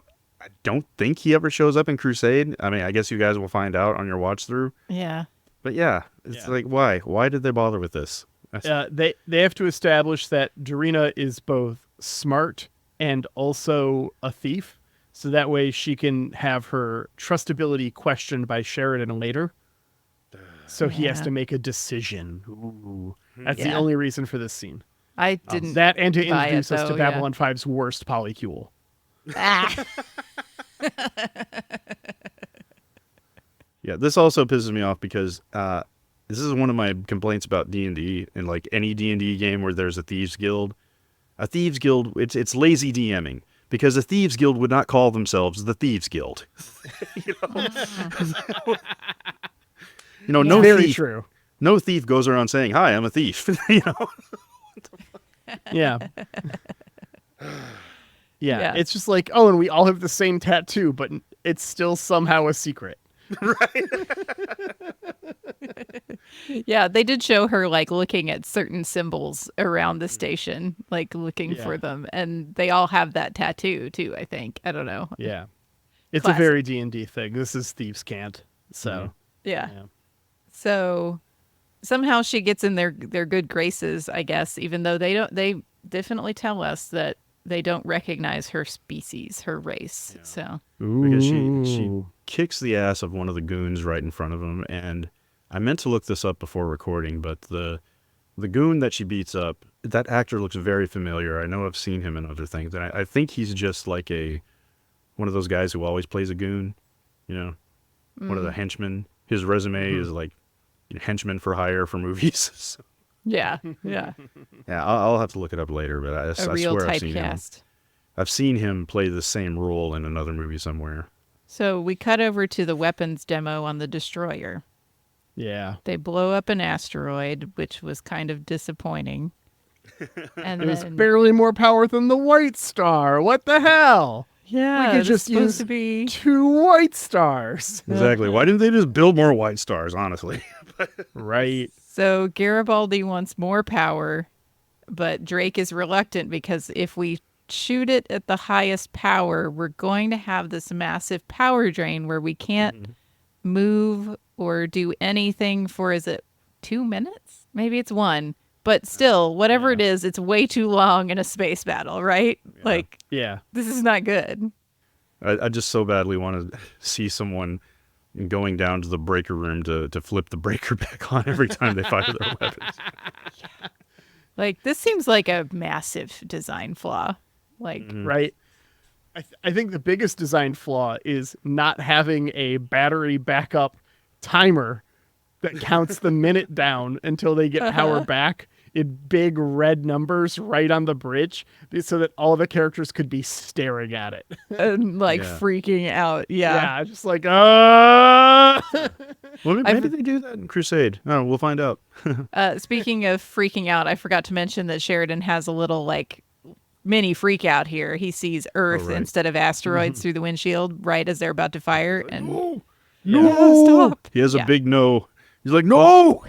Speaker 3: don't think he ever shows up in Crusade. I mean, I guess you guys will find out on your watch through.
Speaker 1: Yeah.
Speaker 3: But yeah, it's like why did they bother with this?
Speaker 2: They have to establish that Dorina is both smart and also a thief, so that way she can have her trustability questioned by Sheridan later. So he has to make a decision. Ooh. That's the only reason for this scene.
Speaker 1: I didn't.
Speaker 2: That and to
Speaker 1: buy
Speaker 2: introduce
Speaker 1: it,
Speaker 2: us to
Speaker 1: though, yeah.
Speaker 2: Babylon 5's worst polycule.
Speaker 1: Ah.
Speaker 3: Yeah, this also pisses me off because this is one of my complaints about D&D, and like any D&D game where there's a Thieves Guild. A Thieves Guild, it's lazy DMing, because a Thieves Guild would not call themselves the Thieves Guild. No
Speaker 2: Very
Speaker 3: thief,
Speaker 2: true.
Speaker 3: no thief goes around saying, "Hi, I'm a thief."
Speaker 2: Yeah.
Speaker 1: Yeah.
Speaker 2: It's just like, oh, and we all have the same tattoo, but it's still somehow a secret.
Speaker 1: Yeah, they did show her like looking at certain symbols around the station, like looking for them, and they all have that tattoo too, I think. I don't know.
Speaker 2: Yeah. It's
Speaker 1: Classic.
Speaker 2: a very D&D thing. This is Thieves' Cant. So,
Speaker 1: Yeah.
Speaker 2: yeah.
Speaker 1: So somehow she gets in their good graces, I guess, even though they definitely tell us that they don't recognize her species, her race. Yeah. So
Speaker 3: Because she kicks the ass of one of the goons right in front of him, and I meant to look this up before recording, but the goon that she beats up, that actor looks very familiar. I know I've seen him in other things, and I think he's just like one of those guys who always plays a goon, one of the henchmen. His resume is like henchman for hire for movies. So,
Speaker 1: yeah. Yeah.
Speaker 3: I'll have to look it up later, but I
Speaker 1: real
Speaker 3: swear I've seen him.
Speaker 1: typecast.
Speaker 3: I've seen him play the same role in another movie somewhere.
Speaker 1: So we cut over to the weapons demo on the destroyer.
Speaker 2: Yeah.
Speaker 1: They blow up an asteroid, which was kind of disappointing. And
Speaker 2: It was
Speaker 1: then,
Speaker 2: barely more power than the White Star. What the hell?
Speaker 1: yeah,
Speaker 2: we could
Speaker 1: it's
Speaker 2: just
Speaker 1: supposed
Speaker 2: use
Speaker 1: to be
Speaker 2: 2 White Stars.
Speaker 3: Exactly. Why didn't they just build more White Stars, honestly?
Speaker 2: Right.
Speaker 1: So Garibaldi wants more power, but Drake is reluctant because if we shoot it at the highest power, we're going to have this massive power drain where we can't move or do anything for, is it 2 minutes? Maybe it's 1. But still, whatever it is, it's way too long in a space battle, right?
Speaker 3: Yeah.
Speaker 1: Like,
Speaker 2: Yeah.
Speaker 1: this is not good.
Speaker 3: I just so badly want to see someone going down to the breaker room to flip the breaker back on every time they fire their weapons.
Speaker 1: Like, this seems like a massive design flaw. Like,
Speaker 2: Right. I think the biggest design flaw is not having a battery backup timer that counts the minute down until they get power back in big red numbers right on the bridge so that all the characters could be staring at it.
Speaker 1: and like
Speaker 3: Yeah.
Speaker 1: freaking out.
Speaker 2: Yeah, just like,
Speaker 3: Well, maybe they do that in Crusade. Oh, we'll find out.
Speaker 1: Speaking of freaking out, I forgot to mention that Sheridan has a little like mini freak out here. He sees Earth
Speaker 3: right.
Speaker 1: instead of asteroids through the windshield right as they're about to fire. And
Speaker 3: No,
Speaker 1: Yeah, stop.
Speaker 3: He has a
Speaker 1: Yeah.
Speaker 3: big no. He's like, no!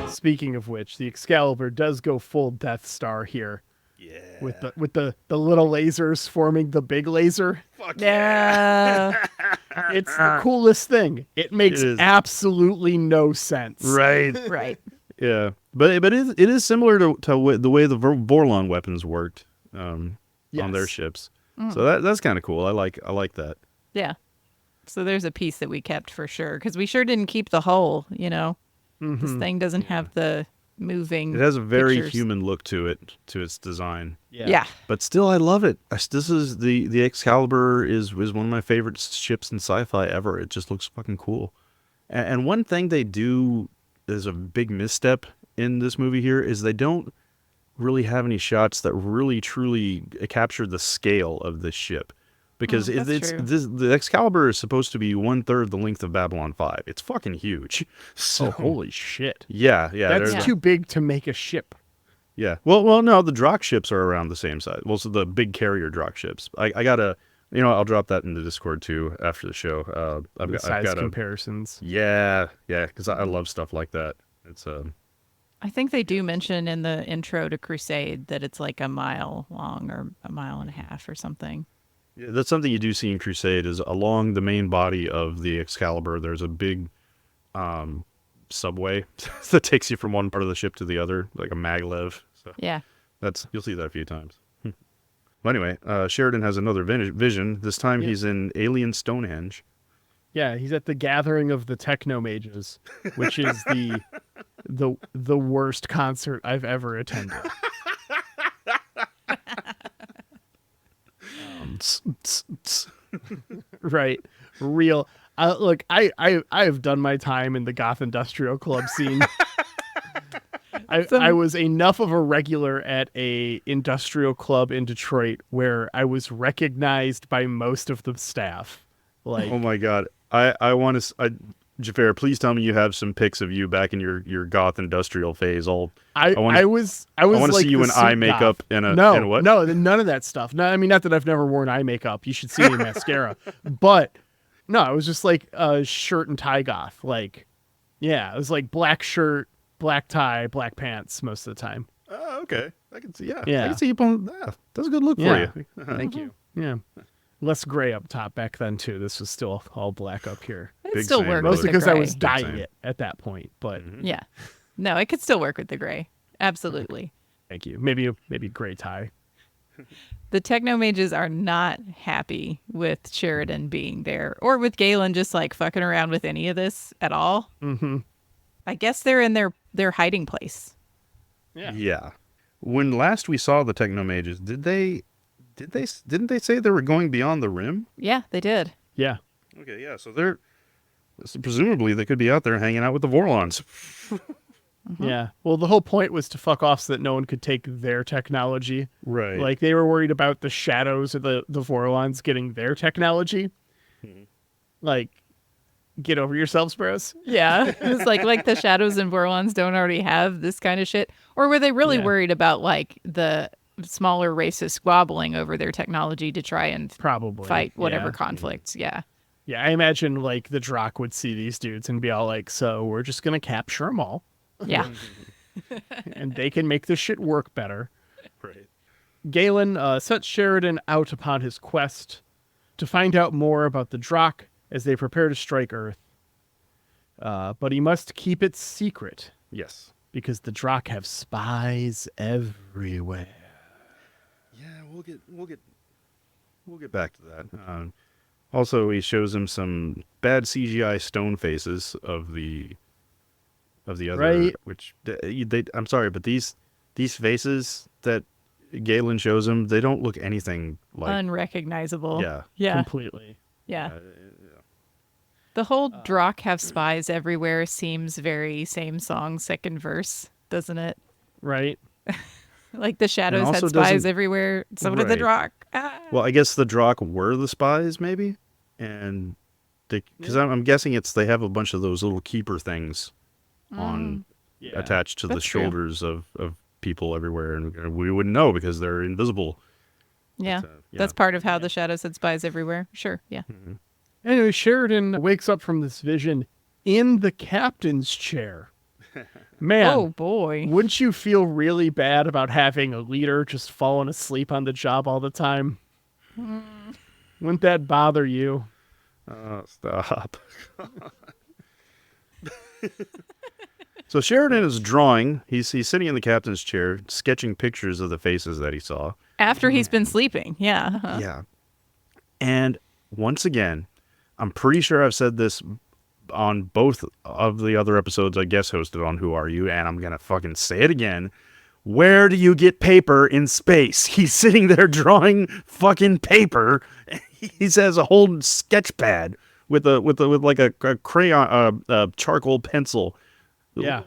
Speaker 2: Speaking of which, the Excalibur does go full Death Star here. Yeah. With the little lasers forming the big laser.
Speaker 1: yeah.
Speaker 2: It's the coolest thing. It makes
Speaker 3: It is.
Speaker 2: absolutely no sense.
Speaker 3: Right.
Speaker 1: Right.
Speaker 3: Yeah. But it is similar to the way the Vorlon weapons worked on their
Speaker 2: Yes.
Speaker 3: ships. So that's kind of cool. I like that.
Speaker 1: Yeah. So there's a piece that we kept for sure, because we sure didn't keep the hull, you know. This thing doesn't have the moving
Speaker 3: It has a very
Speaker 1: pictures.
Speaker 3: human look to it, to its design.
Speaker 1: Yeah.
Speaker 3: But still, I love it. This is the Excalibur is one of my favorite ships in sci-fi ever. It just looks fucking cool. And one thing they do is a big misstep in this movie here is they don't really have any shots that really truly capture the scale of this ship. Because
Speaker 1: that's true.
Speaker 3: the Excalibur is supposed to be 1/3 the length of Babylon 5. It's fucking huge. So
Speaker 2: Oh, holy shit.
Speaker 3: yeah.
Speaker 2: That's
Speaker 3: there's-
Speaker 2: too big to make a ship.
Speaker 3: Yeah. Well, no, the Drock ships are around the same size. Well, so the big carrier Drock ships. I gotta, I'll drop that in the Discord too after the show. I've
Speaker 2: Size
Speaker 3: got
Speaker 2: comparisons.
Speaker 3: Yeah, because I love stuff like that. It's
Speaker 1: I think they do mention in the intro to Crusade that it's like a mile long or a mile and a half or something.
Speaker 3: yeah, that's something you do see in Crusade is along the main body of the Excalibur. There's a big subway that takes you from one part of the ship to the other, like a maglev. So
Speaker 1: Yeah.
Speaker 3: you'll see that a few times. But anyway, Sheridan has another vision. This time he's in Alien Stonehenge.
Speaker 2: Yeah, he's at the gathering of the techno mages, which is the worst concert I've ever attended. Right, real. Look, I have done my time in the goth industrial club scene. I was enough of a regular at a industrial club in Detroit where I was recognized by most of the staff. Like,
Speaker 3: Oh my god. I want to Xhafer, please tell me you have some pics of you back in your goth industrial phase.
Speaker 2: I was
Speaker 3: I want to
Speaker 2: like
Speaker 3: see you
Speaker 2: the
Speaker 3: in eye
Speaker 2: suit
Speaker 3: makeup
Speaker 2: goth.
Speaker 3: and a
Speaker 2: no,
Speaker 3: and what?
Speaker 2: no, none of that stuff. No, I mean, not that I've never worn eye makeup. You should see me in mascara. But no, I was just like a shirt and tie goth. Like, yeah, it was like black shirt, black tie, black pants most of the time.
Speaker 3: Oh, okay. I can see. Yeah.
Speaker 2: Yeah.
Speaker 3: I can see you pulling. Yeah, that's a good look
Speaker 2: Yeah.
Speaker 3: for you.
Speaker 2: Thank you. Yeah. Less gray up top back then too. This was still all black up here.
Speaker 1: It
Speaker 3: Big
Speaker 1: still
Speaker 3: same,
Speaker 1: worked
Speaker 3: brother.
Speaker 1: with
Speaker 2: Mostly
Speaker 1: the
Speaker 2: because I
Speaker 1: gray.
Speaker 2: was dyeing
Speaker 3: same.
Speaker 2: it at that point. But
Speaker 1: Yeah. No, it could still work with the gray. Absolutely.
Speaker 2: thank you. Maybe gray tie.
Speaker 1: The techno mages are not happy with Sheridan being there or with Galen just like fucking around with any of this at all.
Speaker 2: Mm-hmm.
Speaker 1: I guess they're in their hiding place.
Speaker 2: Yeah.
Speaker 3: Yeah. When last we saw the Techno Mages, didn't they say they were going beyond the rim?
Speaker 1: Yeah, they did.
Speaker 2: Yeah.
Speaker 3: Okay, yeah. So presumably they could be out there hanging out with the Vorlons.
Speaker 2: Yeah. Well, the whole point was to fuck off so that no one could take their technology.
Speaker 3: Right.
Speaker 2: Like they were worried about the shadows of the Vorlons getting their technology. Like, get over yourselves, bros.
Speaker 1: Yeah. It was like the Shadows and Vorlons don't already have this kind of shit. Or were they really
Speaker 2: Yeah.
Speaker 1: worried about like the smaller races squabbling over their technology to try and
Speaker 2: Probably.
Speaker 1: fight whatever
Speaker 2: Yeah.
Speaker 1: conflicts? Yeah.
Speaker 2: Yeah, I imagine like the Drock would see these dudes and be all like, so we're just going to capture them all
Speaker 1: Yeah.
Speaker 2: and they can make this shit work better.
Speaker 3: Right.
Speaker 2: Galen sets Sheridan out upon his quest to find out more about the Drock as they prepare to strike Earth. But he must keep it secret
Speaker 3: Yes.
Speaker 2: because the Drock have spies everywhere.
Speaker 3: Yeah, we'll get back to that. Also, he shows him some bad CGI stone faces of the other,
Speaker 2: Right.
Speaker 3: which I'm sorry, but these faces that Galen shows him, they don't look anything like.
Speaker 1: Unrecognizable.
Speaker 3: Yeah.
Speaker 1: Yeah.
Speaker 2: Completely.
Speaker 1: Yeah. The whole Drock have spies everywhere seems very same song, second verse, doesn't it?
Speaker 2: Right?
Speaker 1: Like the Shadows had
Speaker 3: also
Speaker 1: spies
Speaker 3: doesn't-
Speaker 1: everywhere. So did the Drock. Ah.
Speaker 3: Well, I guess the Drock were the spies, maybe, and because I'm guessing they have a bunch of those little keeper things on
Speaker 2: Yeah.
Speaker 3: attached to the
Speaker 1: That's true.
Speaker 3: shoulders of people everywhere, and we wouldn't know because they're invisible.
Speaker 1: Yeah.
Speaker 3: yeah.
Speaker 1: That's part of how the Shadows had spies everywhere. Sure. Yeah.
Speaker 2: Anyway, Sheridan wakes up from this vision in the captain's chair. Man,
Speaker 1: Oh boy.
Speaker 2: wouldn't you feel really bad about having a leader just falling asleep on the job all the time? Wouldn't that bother you?
Speaker 3: Oh, stop. So Sheridan is drawing. He's sitting in the captain's chair, sketching pictures of the faces that he saw.
Speaker 1: After he's been sleeping. Yeah. Uh-huh.
Speaker 3: Yeah. And once again, I'm pretty sure I've said this on both of the other episodes I guest hosted on Who Are You, and I'm gonna fucking say it again. Where do you get paper in space? He's sitting there drawing fucking paper. He has a whole sketch pad with like a crayon, charcoal pencil.
Speaker 2: Yeah.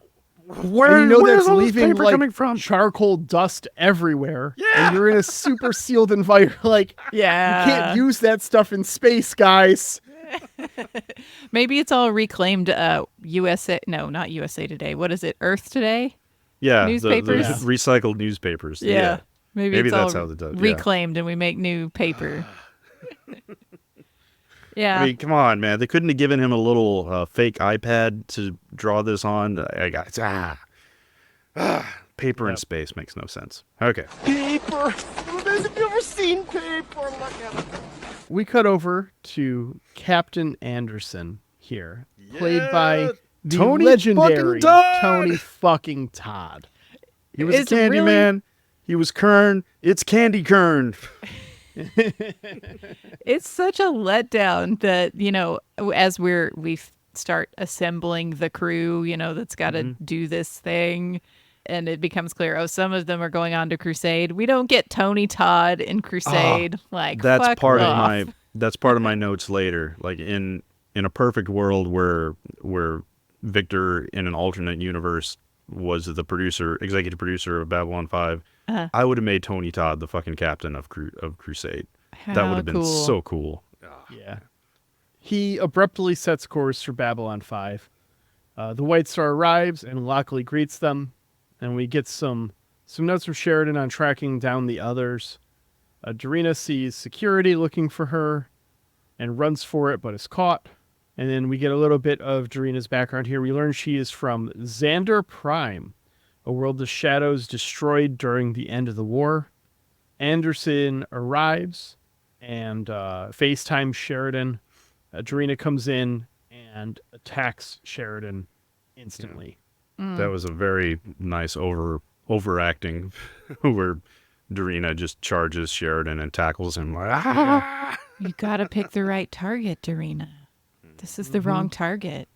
Speaker 3: Where,
Speaker 2: And you know
Speaker 3: where's
Speaker 2: that's
Speaker 3: all this
Speaker 2: leaving
Speaker 3: paper
Speaker 2: like
Speaker 3: coming from?
Speaker 2: charcoal dust everywhere.
Speaker 3: Yeah.
Speaker 2: And you're in a super sealed environment. Like,
Speaker 1: Yeah.
Speaker 2: you can't use that stuff in space, guys.
Speaker 1: Maybe it's all reclaimed USA. No, not USA Today. What is it? Earth Today?
Speaker 3: Yeah,
Speaker 1: Newspapers?
Speaker 3: the recycled newspapers.
Speaker 1: Yeah. Maybe
Speaker 3: Maybe
Speaker 1: it's
Speaker 3: that's
Speaker 1: all
Speaker 3: how they do it, yeah.
Speaker 1: reclaimed and we make new paper. Yeah.
Speaker 3: I mean, come on, man. They couldn't have given him a little fake iPad to draw this on. Paper in space makes no sense. Okay.
Speaker 6: Paper. Have you ever seen paper? Look at it.
Speaker 2: We cut over to Captain Anderson here, played by the
Speaker 3: Tony
Speaker 2: legendary
Speaker 3: fucking Todd!
Speaker 2: Tony fucking Todd.
Speaker 3: He was
Speaker 1: It's
Speaker 3: a candy
Speaker 1: really-
Speaker 3: man. He was Kurn. It's Candy Kurn.
Speaker 1: It's such a letdown that, as we start assembling the crew, that's got to do this thing. And it becomes clear, some of them are going on to Crusade. We don't get Tony Todd in Crusade.
Speaker 3: That's
Speaker 1: fuck
Speaker 3: part
Speaker 1: off.
Speaker 3: of my notes later. Like in a perfect world where Victor in an alternate universe was the executive producer of Babylon 5, I would have made Tony Todd the fucking captain of Crusade. That would have been
Speaker 1: cool.
Speaker 3: so cool.
Speaker 2: Yeah. He abruptly sets course for Babylon 5. The White Star arrives and Lockley greets them. And we get some notes from Sheridan on tracking down the others. Darina sees security looking for her and runs for it, but is caught. And then we get a little bit of Darina's background here. We learn she is from Xander Prime, a world of shadows destroyed during the end of the war. Anderson arrives and FaceTimes Sheridan. Darina comes in and attacks Sheridan instantly.
Speaker 3: That was a very nice overacting where Darina just charges Sheridan and tackles him like,
Speaker 1: You got to pick the right target, Darina. This is the wrong target.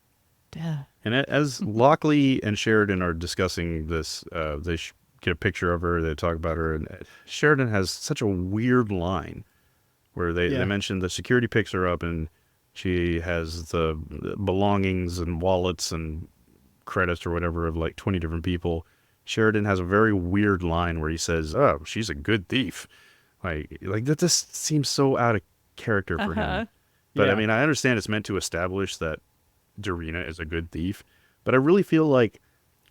Speaker 1: Duh.
Speaker 3: And as Lockley and Sheridan are discussing this, they get a picture of her, they talk about her, and Sheridan has such a weird line where they mention the security picks her up and she has the belongings and wallets and credits or whatever of like 20 different people. Sheridan has a very weird line where he says, "Oh, she's a good thief." Like that just seems so out of character for him. But I mean, I understand it's meant to establish that Darina is a good thief, but I really feel like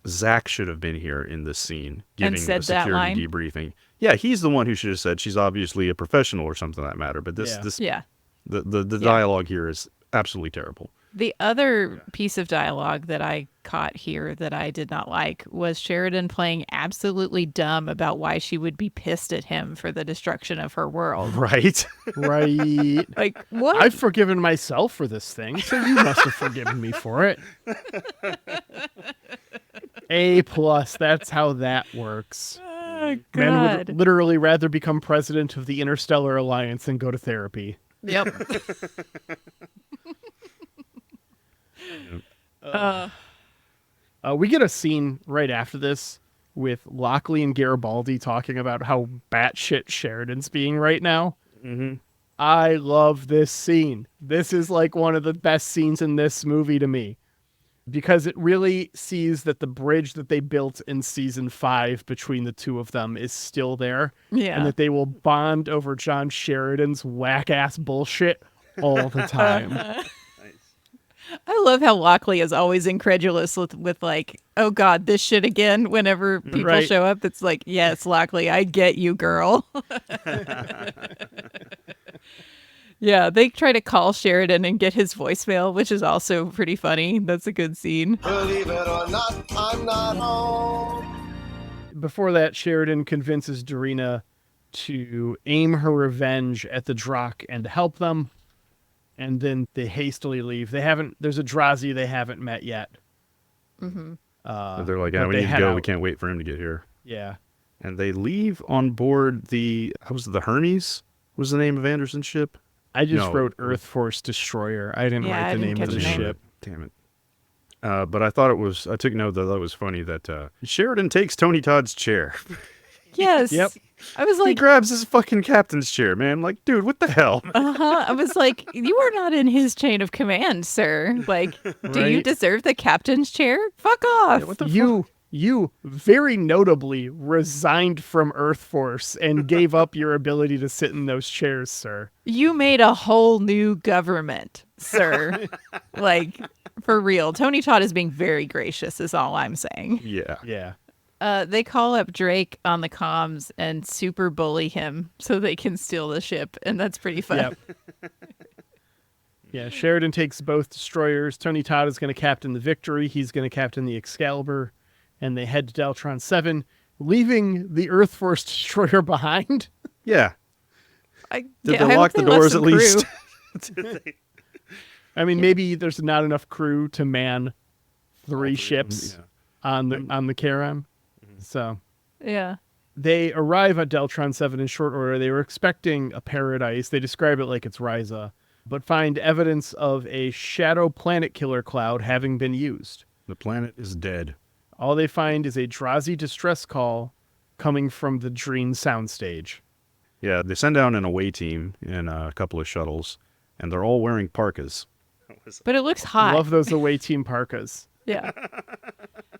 Speaker 3: Zach should have been here in this scene giving
Speaker 1: said
Speaker 3: the
Speaker 1: that
Speaker 3: security
Speaker 1: line?
Speaker 3: debriefing. Yeah, he's the one who should have said she's obviously a professional or something that matter. But the dialogue here is absolutely terrible.
Speaker 1: The other piece of dialogue that I caught here that I did not like was Sheridan playing absolutely dumb about why she would be pissed at him for the destruction of her world.
Speaker 3: Right?
Speaker 2: Right.
Speaker 1: Like, what?
Speaker 2: I've forgiven myself for this thing, so you must have forgiven me for it. A+, that's how that works.
Speaker 1: Oh,
Speaker 2: Man
Speaker 1: God.
Speaker 2: would literally rather become president of the Interstellar Alliance than go to therapy.
Speaker 1: Yep.
Speaker 2: We get a scene right after this with Lockley and Garibaldi talking about how batshit Sheridan's being right now.
Speaker 3: Mm-hmm.
Speaker 2: I love this scene. This is like one of the best scenes in this movie to me because it really sees that the bridge that they built in season 5 between the two of them is still there.
Speaker 1: Yeah.
Speaker 2: And that they will bond over John Sheridan's whack ass bullshit all the time.
Speaker 1: I love how Lockley is always incredulous with like, oh God, this shit again. Whenever people
Speaker 2: Right.
Speaker 1: show up, it's like, yes, Lockley, I get you, girl. Yeah, they try to call Sheridan and get his voicemail, which is also pretty funny. That's a good scene.
Speaker 6: Believe it or not, I'm not home.
Speaker 2: Before that, Sheridan convinces Darina to aim her revenge at the Drakh and help them. And then they hastily leave. There's a Drazi they haven't met yet.
Speaker 1: Mm-hmm.
Speaker 3: They're like, yeah,
Speaker 2: but
Speaker 3: we
Speaker 2: they
Speaker 3: need to
Speaker 2: head
Speaker 3: go.
Speaker 2: out.
Speaker 3: We can't wait for him to get here.
Speaker 2: Yeah.
Speaker 3: And they leave on board the Hermes was the name of Anderson's ship.
Speaker 2: I just
Speaker 3: No,
Speaker 2: wrote Earth Force Destroyer. I didn't
Speaker 1: Yeah,
Speaker 2: write
Speaker 1: I
Speaker 2: the
Speaker 1: didn't
Speaker 2: name of
Speaker 1: catch
Speaker 2: the
Speaker 1: the name.
Speaker 2: ship.
Speaker 3: Damn it. But I thought I took note that was funny that Sheridan takes Tony Todd's chair.
Speaker 1: Yes.
Speaker 2: Yep.
Speaker 1: I was
Speaker 3: He
Speaker 1: like,
Speaker 3: grabs his fucking captain's chair, man. Like, dude, what the hell?
Speaker 1: I was like, you are not in his chain of command, sir. Like, do you
Speaker 2: Right.
Speaker 1: deserve the captain's chair? Fuck off.
Speaker 3: Yeah, what the
Speaker 2: You very notably resigned from Earth Force and gave up your ability to sit in those chairs, sir.
Speaker 1: You made a whole new government, sir. Like, for real. Tony Todd is being very gracious, is all I'm saying.
Speaker 3: Yeah.
Speaker 2: Yeah.
Speaker 1: They call up Drake on the comms and super bully him so they can steal the ship, and that's pretty fun.
Speaker 2: Yep. Yeah, Sheridan takes both destroyers. Tony Todd is going to captain the Victory. He's going to captain the Excalibur. And they head to Deltron 7, leaving the Earth Force destroyer behind.
Speaker 3: Yeah.
Speaker 1: I
Speaker 3: Did
Speaker 1: hope
Speaker 3: they lock the
Speaker 1: left
Speaker 3: doors
Speaker 1: some
Speaker 3: at least?
Speaker 1: crew.
Speaker 2: I mean, maybe there's not enough crew to man 3 ships on the Charon. So
Speaker 1: Yeah.
Speaker 2: they arrive at Deltron 7 in short order. They were expecting a paradise. They describe it like it's Ryza, but find evidence of a shadow planet killer cloud having been used.
Speaker 3: The planet is dead.
Speaker 2: All they find is a Drazi distress call coming from the Dreen soundstage.
Speaker 3: Yeah, they send down an away team in a couple of shuttles, and they're all wearing parkas.
Speaker 1: But it looks hot.
Speaker 2: Love those away team parkas.
Speaker 1: Yeah.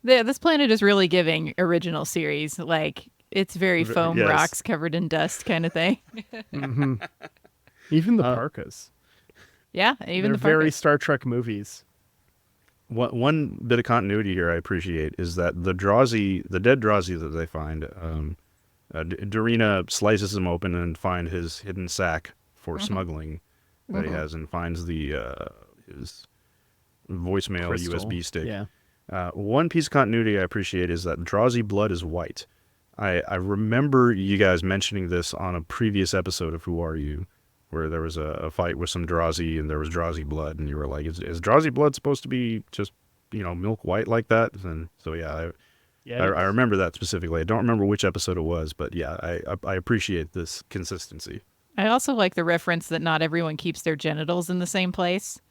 Speaker 1: This planet is really giving original series. Like, it's very foam
Speaker 3: yes.
Speaker 1: rocks covered in dust kind of thing.
Speaker 2: Even the parkas.
Speaker 1: Yeah, even
Speaker 2: They're
Speaker 1: the
Speaker 2: very
Speaker 1: parkas.
Speaker 2: Star Trek movies.
Speaker 3: One bit of continuity here I appreciate is that the dead Drazi that they find, Dorina slices him open and find his hidden sack for smuggling that he has, and finds his voicemail
Speaker 2: Crystal.
Speaker 3: USB stick.
Speaker 2: Yeah.
Speaker 3: One piece of continuity I appreciate is that Drazi blood is white. I remember you guys mentioning this on a previous episode of Who Are You, where there was a fight with some Drazi and there was Drazi blood, and you were like, is Drazi blood supposed to be just, milk white like that? And so, yeah, I remember that specifically. I don't remember which episode it was, but yeah, I appreciate this consistency.
Speaker 1: I also like the reference that not everyone keeps their genitals in the same place.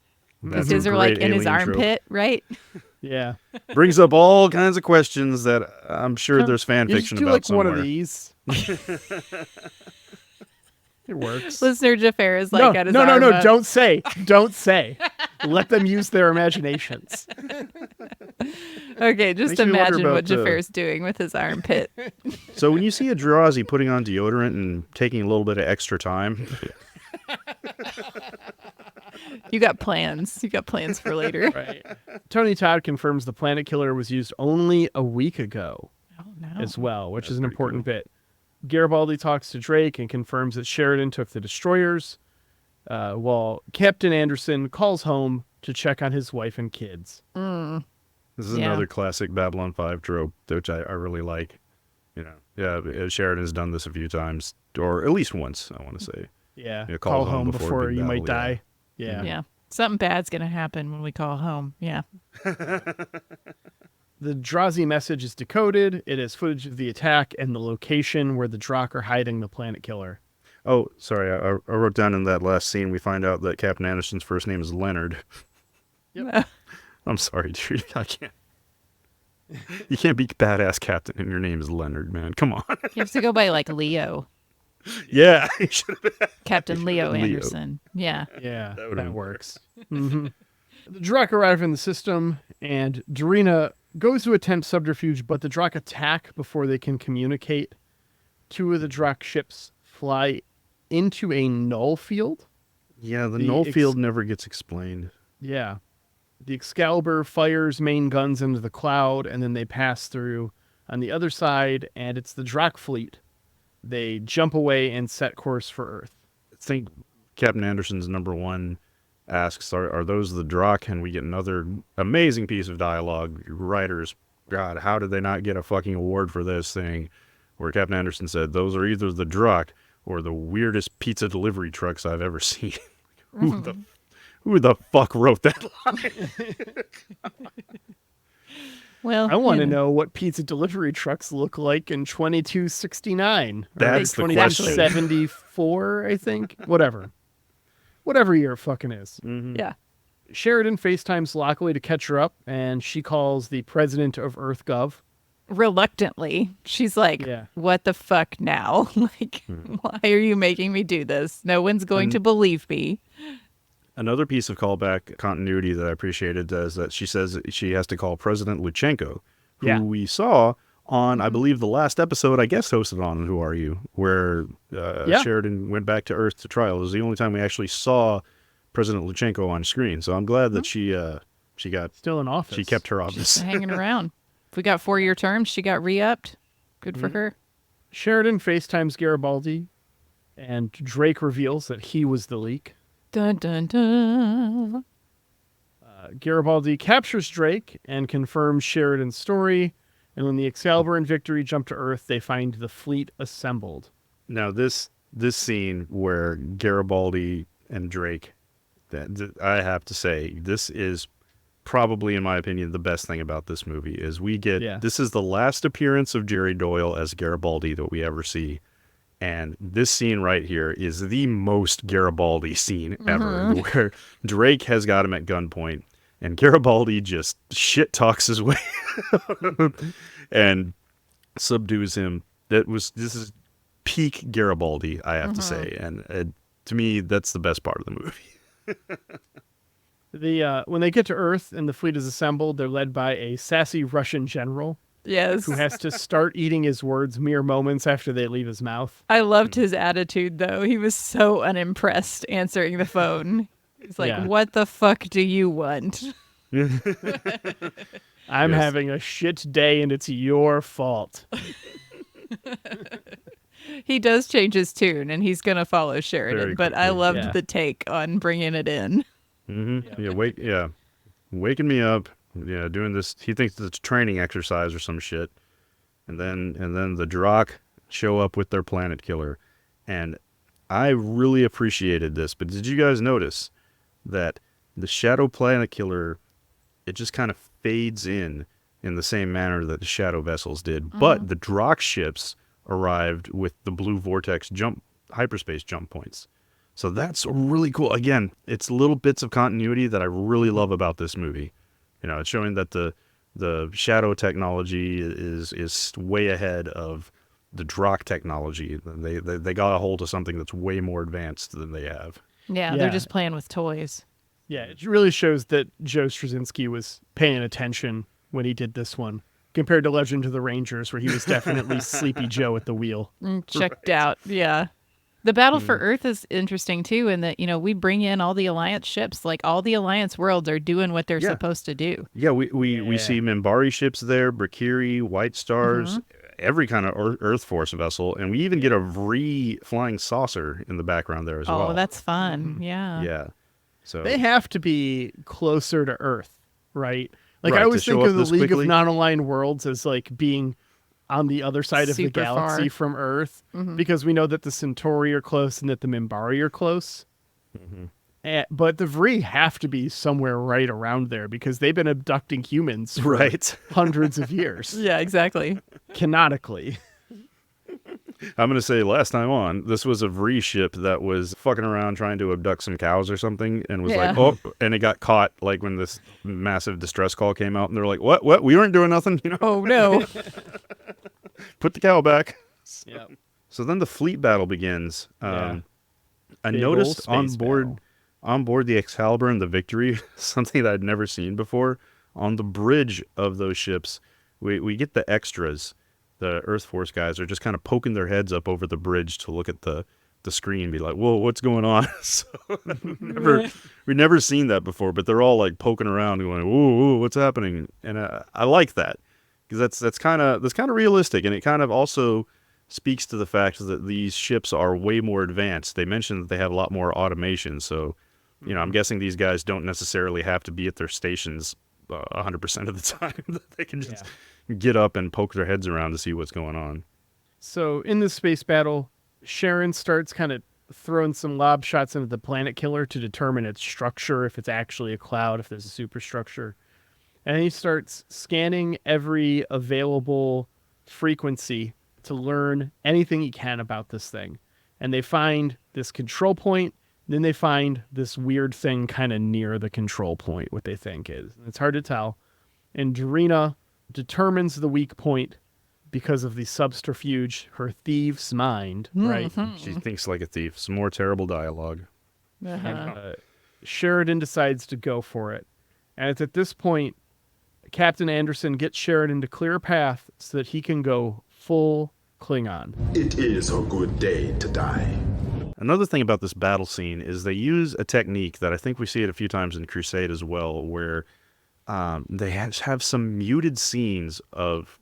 Speaker 1: Because
Speaker 3: That's
Speaker 1: his
Speaker 3: a
Speaker 1: are like
Speaker 3: great
Speaker 1: in his
Speaker 3: alien trope.
Speaker 1: armpit, right?
Speaker 2: Yeah.
Speaker 3: Brings up all kinds of questions that I'm sure there's fan
Speaker 2: You
Speaker 3: fiction
Speaker 2: just do
Speaker 3: about
Speaker 2: like
Speaker 3: somewhere.
Speaker 2: one of these. It works.
Speaker 1: Listener Xhafer is like at his
Speaker 2: no,
Speaker 1: arm up.
Speaker 2: don't say. Don't say. Let them use their imaginations.
Speaker 1: Okay, just
Speaker 3: Makes me wonder
Speaker 1: imagine what
Speaker 3: about,
Speaker 1: Xhafer's doing with his armpit.
Speaker 3: So when you see a Drazi putting on deodorant and taking a little bit of extra time,
Speaker 1: You got plans. You got plans for later.
Speaker 2: Right. Tony Todd confirms the planet killer was used only a week ago
Speaker 1: Oh, no.
Speaker 2: as well, which is an important bit. Garibaldi talks to Drake and confirms that Sheridan took the destroyers, while Captain Anderson calls home to check on his wife and kids.
Speaker 3: this is
Speaker 1: Yeah.
Speaker 3: another classic Babylon 5 trope, which I really like. Yeah, Sheridan's done this a few times, or at least once, I want to say.
Speaker 2: Yeah.
Speaker 3: Yeah,
Speaker 2: call home before
Speaker 3: big
Speaker 2: you might
Speaker 3: battle, yeah.
Speaker 2: die. Yeah.
Speaker 1: Yeah. Something bad's going to happen when we call home. Yeah.
Speaker 2: The Drazi message is decoded. It has footage of the attack and the location where the Drakh are hiding the planet killer.
Speaker 3: Oh, sorry, I wrote down in that last scene, we find out that Captain Anderson's first name is Leonard. I'm sorry, dude, I can't. You can't be badass captain and your name is Leonard, man. Come on.
Speaker 1: You have to go by like Leo.
Speaker 3: Yeah, he should have been.
Speaker 1: Captain Leo
Speaker 3: Leo.
Speaker 1: Anderson. Yeah.
Speaker 2: Yeah,
Speaker 3: would've
Speaker 2: that
Speaker 3: been
Speaker 2: works. The Drakh arrive in the system, and Dorina goes to attempt subterfuge, but the Drakh attack before they can communicate. 2 of the Drakh ships fly into a null field.
Speaker 3: Yeah, the
Speaker 2: The
Speaker 3: null field never gets explained.
Speaker 2: Yeah. The Excalibur fires main guns into the cloud, and then they pass through on the other side, and it's the Drakh fleet. They jump away and set course for Earth.
Speaker 3: I think Captain Anderson's number 1 asks, are those the Drakh? And we get another amazing piece of dialogue. Writers, God, how did they not get a fucking award for this thing? Where Captain Anderson said, those are either the Drakh or the weirdest pizza delivery trucks I've ever seen. Who the fuck wrote that line?
Speaker 1: Well,
Speaker 2: I want to know what pizza delivery trucks look like in 2269.
Speaker 3: That's
Speaker 2: or
Speaker 3: the question.
Speaker 2: 2274, I think. Whatever. whatever year it fucking is.
Speaker 1: Yeah.
Speaker 2: Sheridan FaceTimes Lockley to catch her up, and she calls the president of EarthGov.
Speaker 1: Reluctantly, she's like,
Speaker 2: Yeah.
Speaker 1: what the fuck now? Like, why are you making me do this? No one's going to believe me.
Speaker 3: Another piece of callback continuity that I appreciated is that she says she has to call President Luchenko, who
Speaker 2: Yeah.
Speaker 3: we saw on, I believe, the last episode I guest hosted on Who Are You, where Sheridan went back to Earth to trial. It was the only time we actually saw President Luchenko on screen. So I'm glad that she got
Speaker 2: Still in office.
Speaker 3: she kept her office.
Speaker 1: Hanging around. If we got 4-year terms, she got re-upped. Good for her.
Speaker 2: Sheridan FaceTimes Garibaldi, and Drake reveals that he was the leak.
Speaker 1: Dun, dun, dun.
Speaker 2: Garibaldi captures Drake and confirms Sheridan's story, and when the Excalibur and Victory jump to Earth, they find the fleet assembled.
Speaker 3: Now this scene where Garibaldi and Drake, I have to say, this is probably, in my opinion, the best thing about this movie is we get this is the last appearance of Jerry Doyle as Garibaldi that we ever see. And this scene right here is the most Garibaldi scene ever, where Drake has got him at gunpoint and Garibaldi just shit talks his way and subdues him. This is peak Garibaldi, I have to say. And to me, that's the best part of the movie.
Speaker 2: When they get to Earth and the fleet is assembled, they're led by a sassy Russian general
Speaker 1: Yes.
Speaker 2: who has to start eating his words mere moments after they leave his mouth.
Speaker 1: I loved his attitude, though. He was so unimpressed answering the phone. He's like, what the fuck do you want?
Speaker 2: I'm having a shit day and it's your fault.
Speaker 1: He does change his tune, and he's going to follow Sheridan,
Speaker 3: Very
Speaker 1: but I
Speaker 3: quickly.
Speaker 1: loved the take on bringing it in.
Speaker 3: Waking me up. Yeah, doing this. He thinks it's a training exercise or some shit, and then the Drock show up with their planet killer, and I really appreciated this. But did you guys notice that the Shadow Planet Killer, it just kind of fades in the same manner that the Shadow vessels did, but the Drock ships arrived with the blue vortex hyperspace jump points. So that's really cool. Again, it's little bits of continuity that I really love about this movie. You know, it's showing that the Shadow technology is way ahead of the Drock technology. They got a hold of something that's way more advanced than they have.
Speaker 1: Yeah, they're just playing with toys.
Speaker 2: Yeah, it really shows that Joe Straczynski was paying attention when he did this one, compared to Legend of the Rangers, where he was definitely Sleepy Joe at the wheel.
Speaker 1: Checked out, yeah. The battle for Earth is interesting, too, in that, we bring in all the Alliance ships. Like, all the Alliance worlds are doing what they're supposed to do.
Speaker 3: Yeah, we see Minbari ships there, Brakiri, White Stars, every kind of Earth Force vessel, and we even get a Vree flying saucer in the background there as well.
Speaker 1: Oh, that's fun, yeah.
Speaker 3: Yeah. So
Speaker 2: They have to be closer to Earth, right? Like,
Speaker 3: Right,
Speaker 2: I always
Speaker 3: to
Speaker 2: think
Speaker 3: show
Speaker 2: of
Speaker 3: up
Speaker 2: the
Speaker 3: this
Speaker 2: League
Speaker 3: quickly.
Speaker 2: of Non-Aligned Worlds as, like, being on the other side of the
Speaker 1: Super
Speaker 2: galaxy
Speaker 1: far.
Speaker 2: from Earth, because we know that the Centauri are close and that the Minbari are close. But the Vree have to be somewhere right around there because they've been abducting humans for hundreds of years,
Speaker 1: Yeah, exactly.
Speaker 2: canonically.
Speaker 3: I'm going to say last time on, this was a Vree ship that was fucking around trying to abduct some cows or something and was like, oh, and it got caught like when this massive distress call came out and they're like, what? We weren't doing nothing.
Speaker 1: Oh, no.
Speaker 3: Put the cow back.
Speaker 2: Yep.
Speaker 3: So then the fleet battle begins. I
Speaker 2: Big
Speaker 3: noticed
Speaker 2: ol'
Speaker 3: on
Speaker 2: space
Speaker 3: board the Excalibur and the Victory, something that I'd never seen before. On the bridge of those ships, we get the extras. The Earth Force guys are just kind of poking their heads up over the bridge to look at the screen and be like, whoa, what's going on? So we've never seen that before, but they're all like poking around and going, whoa, what's happening? And I like that because that's kind of realistic. And it kind of also speaks to the fact that these ships are way more advanced. They mentioned that they have a lot more automation. So, I'm guessing these guys don't necessarily have to be at their stations 100% of the time. They can just get up and poke their heads around to see what's going on.
Speaker 2: So in this space battle, Sharon starts kind of throwing some lob shots into the planet killer to determine its structure, if it's actually a cloud, if there's a superstructure. And he starts scanning every available frequency to learn anything he can about this thing. And they find this control point Then they find this weird thing kind of near the control point, what they think is. It's hard to tell. And Dorina determines the weak point because of the subterfuge, her thieves' mind, right?
Speaker 3: She thinks like a thief. Some more terrible dialogue.
Speaker 2: Sheridan decides to go for it. And it's at this point, Captain Anderson gets Sheridan to clear a path so that he can go full Klingon.
Speaker 5: It is a good day to die.
Speaker 3: Another thing about this battle scene is they use a technique that I think we see it a few times in Crusade as well, where they have some muted scenes of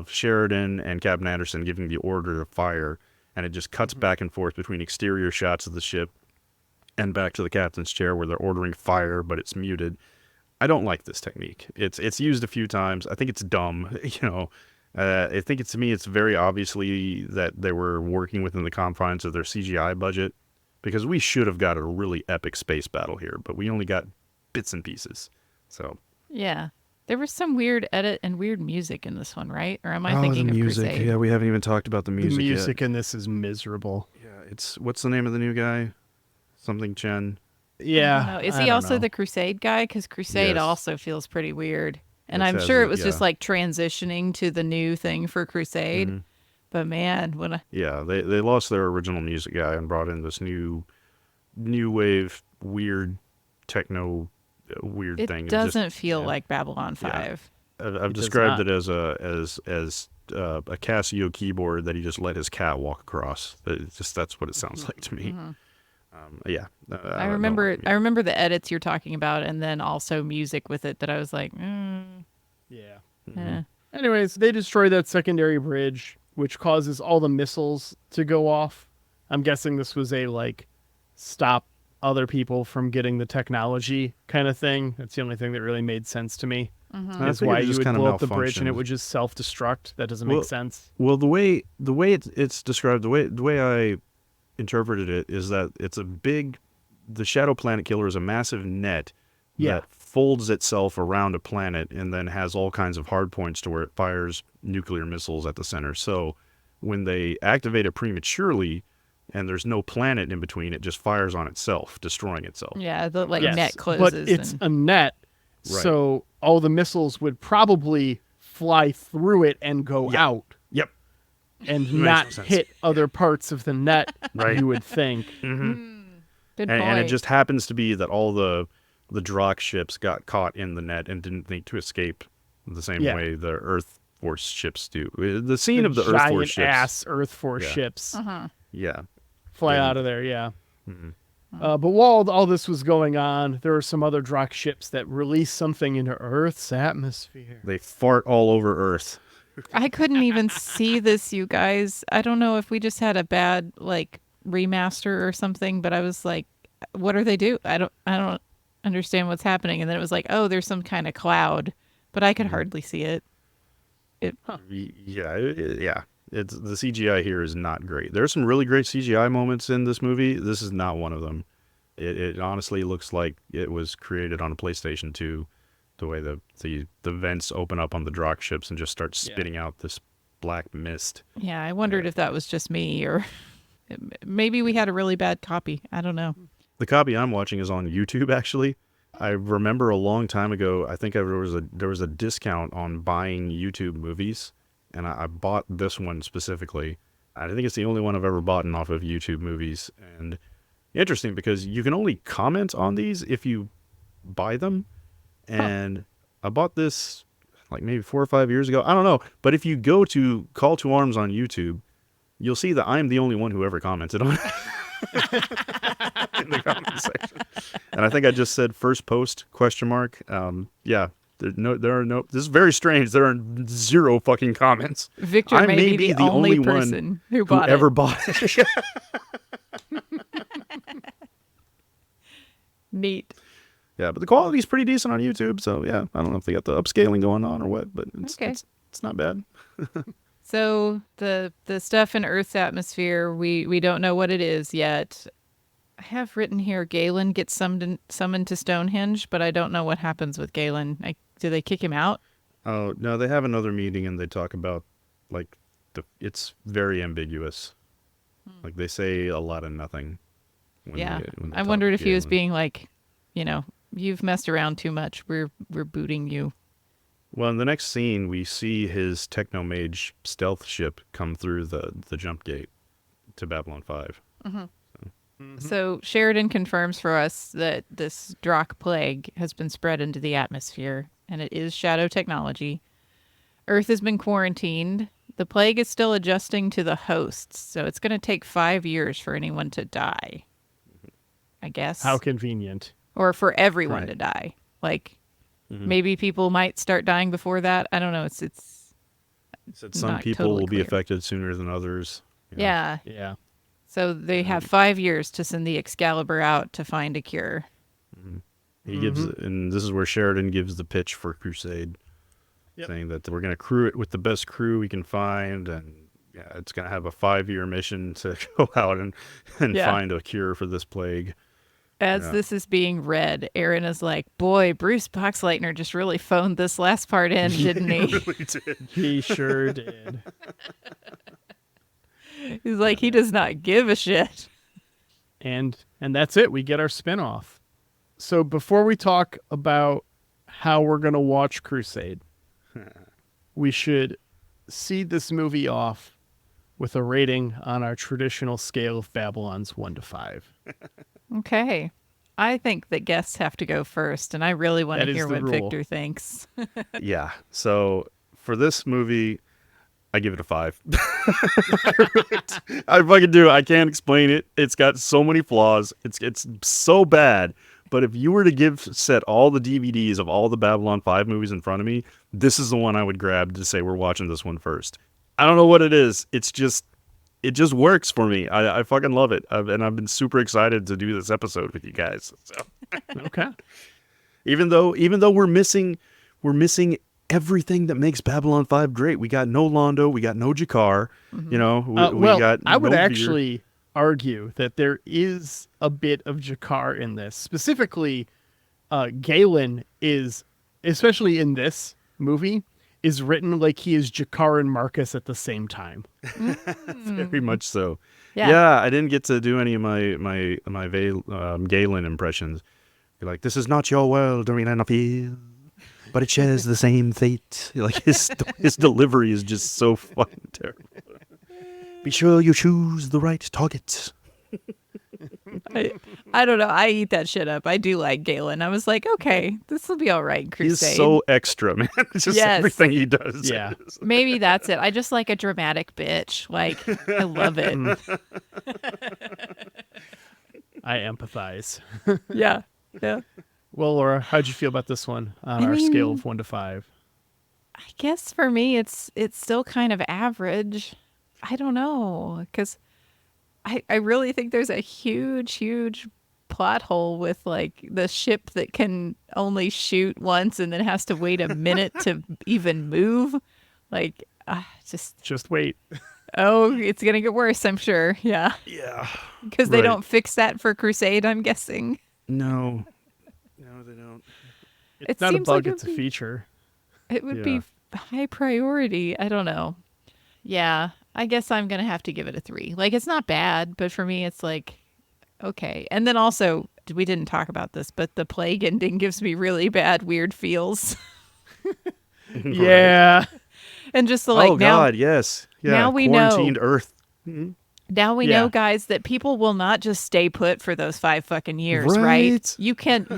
Speaker 3: Sheridan and Captain Anderson giving the order to fire, and it just cuts back and forth between exterior shots of the ship and back to the captain's chair where they're ordering fire, but it's muted. I don't like this technique. It's used a few times. I think it's dumb. I think to me it's very obviously that they were working within the confines of their CGI budget, because we should have got a really epic space battle here, but we only got bits and pieces. So
Speaker 1: Yeah. There was some weird edit and weird music in this one, right? Or am I thinking
Speaker 3: the
Speaker 1: of
Speaker 3: music?
Speaker 1: Crusade?
Speaker 3: Yeah, we haven't even talked about the music.
Speaker 2: The music
Speaker 3: yet.
Speaker 2: in this is miserable.
Speaker 3: Yeah, what's the name of the new guy? Something Chen.
Speaker 2: Yeah.
Speaker 1: No, is
Speaker 2: I
Speaker 1: he
Speaker 2: don't
Speaker 1: also
Speaker 2: know.
Speaker 1: the Crusade guy? Because Crusade
Speaker 3: Yes.
Speaker 1: also feels pretty weird. And
Speaker 3: It
Speaker 1: I'm
Speaker 3: says
Speaker 1: sure
Speaker 3: it,
Speaker 1: it was just
Speaker 3: yeah.
Speaker 1: like transitioning to the new thing for Crusade. But man, when I,
Speaker 3: Yeah, they lost their original music guy and brought in this new wave weird techno weird
Speaker 1: it
Speaker 3: thing.
Speaker 1: doesn't feel
Speaker 3: yeah.
Speaker 1: like Babylon 5.
Speaker 3: I've
Speaker 2: does
Speaker 3: described
Speaker 2: not.
Speaker 3: it as a Casio keyboard that he just let his cat walk across. That's what it sounds like to me. Yeah,
Speaker 1: I remember the edits you're talking about, and then also music with it that I was like,
Speaker 2: Yeah.
Speaker 1: eh.
Speaker 2: Anyways, they destroy that secondary bridge, which causes all the missiles to go off. I'm guessing this was a, like, stop other people from getting the technology kind of thing. That's the only thing that really made sense to me. That's why you would blow up the bridge and it would just self-destruct. That doesn't make sense.
Speaker 3: Well, the way it's described, the way I interpreted it is that it's the Shadow Planet Killer is a massive net that folds itself around a planet and then has all kinds of hard points to where it fires nuclear missiles at the center. So when they activate it prematurely and there's no planet in between, it just fires on itself, destroying itself.
Speaker 1: Yeah, the
Speaker 2: Yes,
Speaker 1: net closes.
Speaker 2: but it's a net,
Speaker 3: Right.
Speaker 2: so all the missiles would probably fly through it and go out
Speaker 3: Yep.
Speaker 2: and
Speaker 3: Makes
Speaker 2: not
Speaker 3: no sense.
Speaker 2: hit other parts of the net,
Speaker 3: Right.
Speaker 2: you would think.
Speaker 1: Good
Speaker 3: And it
Speaker 1: point.
Speaker 3: just happens to be that all the Drock ships got caught in the net and didn't need to escape the same
Speaker 2: Yeah.
Speaker 3: way the Earth Force ships do. The scene of the Earth
Speaker 2: giant
Speaker 3: Force ships.
Speaker 2: ass Earth Force
Speaker 3: Yeah.
Speaker 2: ships
Speaker 3: Yeah.
Speaker 2: fly
Speaker 3: Yeah.
Speaker 2: out of there, yeah. But while all this was going on, there were some other Drock ships that released something into Earth's atmosphere.
Speaker 3: They fart all over Earth.
Speaker 1: I couldn't even see this, you guys. I don't know if we just had a bad like remaster or something, but I was like, what are they do? I don't understand what's happening. And then it was like, oh, there's some kind of cloud, but I could hardly see it.
Speaker 3: Yeah. It's the CGI here is not great. There's some really great CGI moments in this movie. This is not one of them. It honestly looks like it was created on a PlayStation 2. The way the vents open up on the Drock ships and just start spitting out this black mist.
Speaker 1: Yeah, I wondered if that was just me or maybe we had a really bad copy. I don't know.
Speaker 3: The copy I'm watching is on YouTube, actually. I remember a long time ago, I think there was a discount on buying YouTube movies, and I bought this one specifically. I think it's the only one I've ever bought off of YouTube movies. And interesting, because you can only comment on these if you buy them. And I bought this like maybe 4 or 5 years ago. I don't know. But if you go to Call to Arms on YouTube, you'll see that I'm the only one who ever commented on it. In the comment section. And I think I just said first post ? Yeah. There are no. This is very strange. There are 0 fucking comments.
Speaker 1: Victor
Speaker 3: I
Speaker 1: may be the only person who bought
Speaker 3: ever
Speaker 1: it.
Speaker 3: bought it.
Speaker 1: Neat.
Speaker 3: Yeah, but the quality's pretty decent on YouTube. So yeah, I don't know if they got the upscaling going on or what, but it's not bad.
Speaker 1: So the stuff in Earth's atmosphere, we don't know what it is yet. I have written here Galen gets summoned to Stonehenge, but I don't know what happens with Galen. Do they kick him out?
Speaker 3: Oh no, they have another meeting and they talk about it's very ambiguous. Like they say a lot of nothing.
Speaker 1: Yeah.
Speaker 3: when they
Speaker 1: I
Speaker 3: talk
Speaker 1: wondered
Speaker 3: with
Speaker 1: if he was
Speaker 3: Galen.
Speaker 1: being like, you've messed around too much. We're booting you.
Speaker 3: Well, in the next scene, we see his Technomage stealth ship come through the jump gate to Babylon 5.
Speaker 1: So Sheridan confirms for us that this Drakh plague has been spread into the atmosphere, and it is shadow technology. Earth has been quarantined. The plague is still adjusting to the hosts, so it's going to take 5 years for anyone to die, I guess.
Speaker 2: How convenient.
Speaker 1: Or for everyone
Speaker 3: Right.
Speaker 1: to die. Like, maybe people might start dying before that. I don't know. It's
Speaker 3: He said some
Speaker 1: not
Speaker 3: people
Speaker 1: totally
Speaker 3: will be
Speaker 1: clear.
Speaker 3: affected sooner than others. you know.
Speaker 1: Yeah.
Speaker 2: Yeah.
Speaker 1: So they have 5 years to send the Excalibur out to find a cure.
Speaker 3: He gives, and this is where Sheridan gives the pitch for Crusade,
Speaker 2: Yep.
Speaker 3: saying that we're going to crew it with the best crew we can find, and it's going to have a 5-year mission to go out and
Speaker 1: Yeah.
Speaker 3: find a cure for this plague.
Speaker 1: As this is being read, Aaron is like, boy, Bruce Boxleitner just really phoned this last part in, didn't he?
Speaker 3: Really did.
Speaker 2: He sure did.
Speaker 1: He's like, he does not give a shit.
Speaker 2: And that's it. We get our spin-off. So before we talk about how we're going to watch Crusade, we should see this movie off with a rating on our traditional scale of Babylon's 1 to 5.
Speaker 1: Okay. I think that guests have to go first, and I really want
Speaker 2: That
Speaker 1: to
Speaker 2: is
Speaker 1: hear
Speaker 2: the
Speaker 1: what
Speaker 2: rule.
Speaker 1: Victor thinks.
Speaker 3: Yeah. So for this movie, I give it a 5. I fucking do. I can't explain it. It's got so many flaws. It's so bad. But if you were to set all the DVDs of all the Babylon 5 movies in front of me, this is the one I would grab to say we're watching this one first. I don't know what it is. It just works for me. I fucking love it. And I've been super excited to do this episode with you guys. So.
Speaker 2: Okay.
Speaker 3: Even though we're missing everything that makes Babylon 5 great. We got no Londo, we got no Jakar, we
Speaker 2: Well,
Speaker 3: got
Speaker 2: I would
Speaker 3: no Veer.
Speaker 2: actually argue that there is a bit of Jakar in this. Specifically, Galen is, especially in this movie, is written like he is Jakar and Marcus at the same time.
Speaker 3: Very much so.
Speaker 1: Yeah.
Speaker 3: I didn't get to do any of my Galen impressions. You're like, this is not your world, Arena Field, but it shares the same fate. Like his delivery is just so fucking terrible. Be sure you choose the right target.
Speaker 1: I don't know. I eat that shit up. I do like Galen. I was like, okay, this will be all right, Crusade.
Speaker 3: He's so extra, man. It's just
Speaker 1: Yes.
Speaker 3: everything he does.
Speaker 2: Yeah.
Speaker 1: Maybe that's it. I just like a dramatic bitch. Like, I love it.
Speaker 2: I empathize.
Speaker 1: Yeah. Yeah.
Speaker 2: Well, Laura, how'd you feel about this one on our scale of 1 to 5?
Speaker 1: I guess for me, it's still kind of average. I don't know, because I really think there's a huge plot hole with like the ship that can only shoot once and then has to wait a minute to even move. Like,
Speaker 2: Just wait.
Speaker 1: it's gonna get worse, I'm sure. Yeah,
Speaker 3: Yeah.
Speaker 1: because they
Speaker 3: Right.
Speaker 1: don't fix that for Crusade, I'm guessing.
Speaker 3: No, they don't.
Speaker 2: It's
Speaker 1: It
Speaker 2: not a
Speaker 1: seems
Speaker 2: bug,
Speaker 1: like
Speaker 2: it's a feature.
Speaker 1: It would
Speaker 3: Yeah.
Speaker 1: be high priority. I don't know. Yeah, I guess I'm going to have to give it a 3. Like, it's not bad, but for me, it's like, okay. And then also, we didn't talk about this, but the plague ending gives me really bad, weird feels.
Speaker 2: Yeah.
Speaker 1: And just the like,
Speaker 3: oh
Speaker 1: now,
Speaker 3: God, yes. Yeah.
Speaker 1: now we know.
Speaker 3: Quarantined Earth.
Speaker 1: now we
Speaker 2: Yeah.
Speaker 1: know, guys, that people will not just stay put for those 5 fucking years, right?
Speaker 3: Right.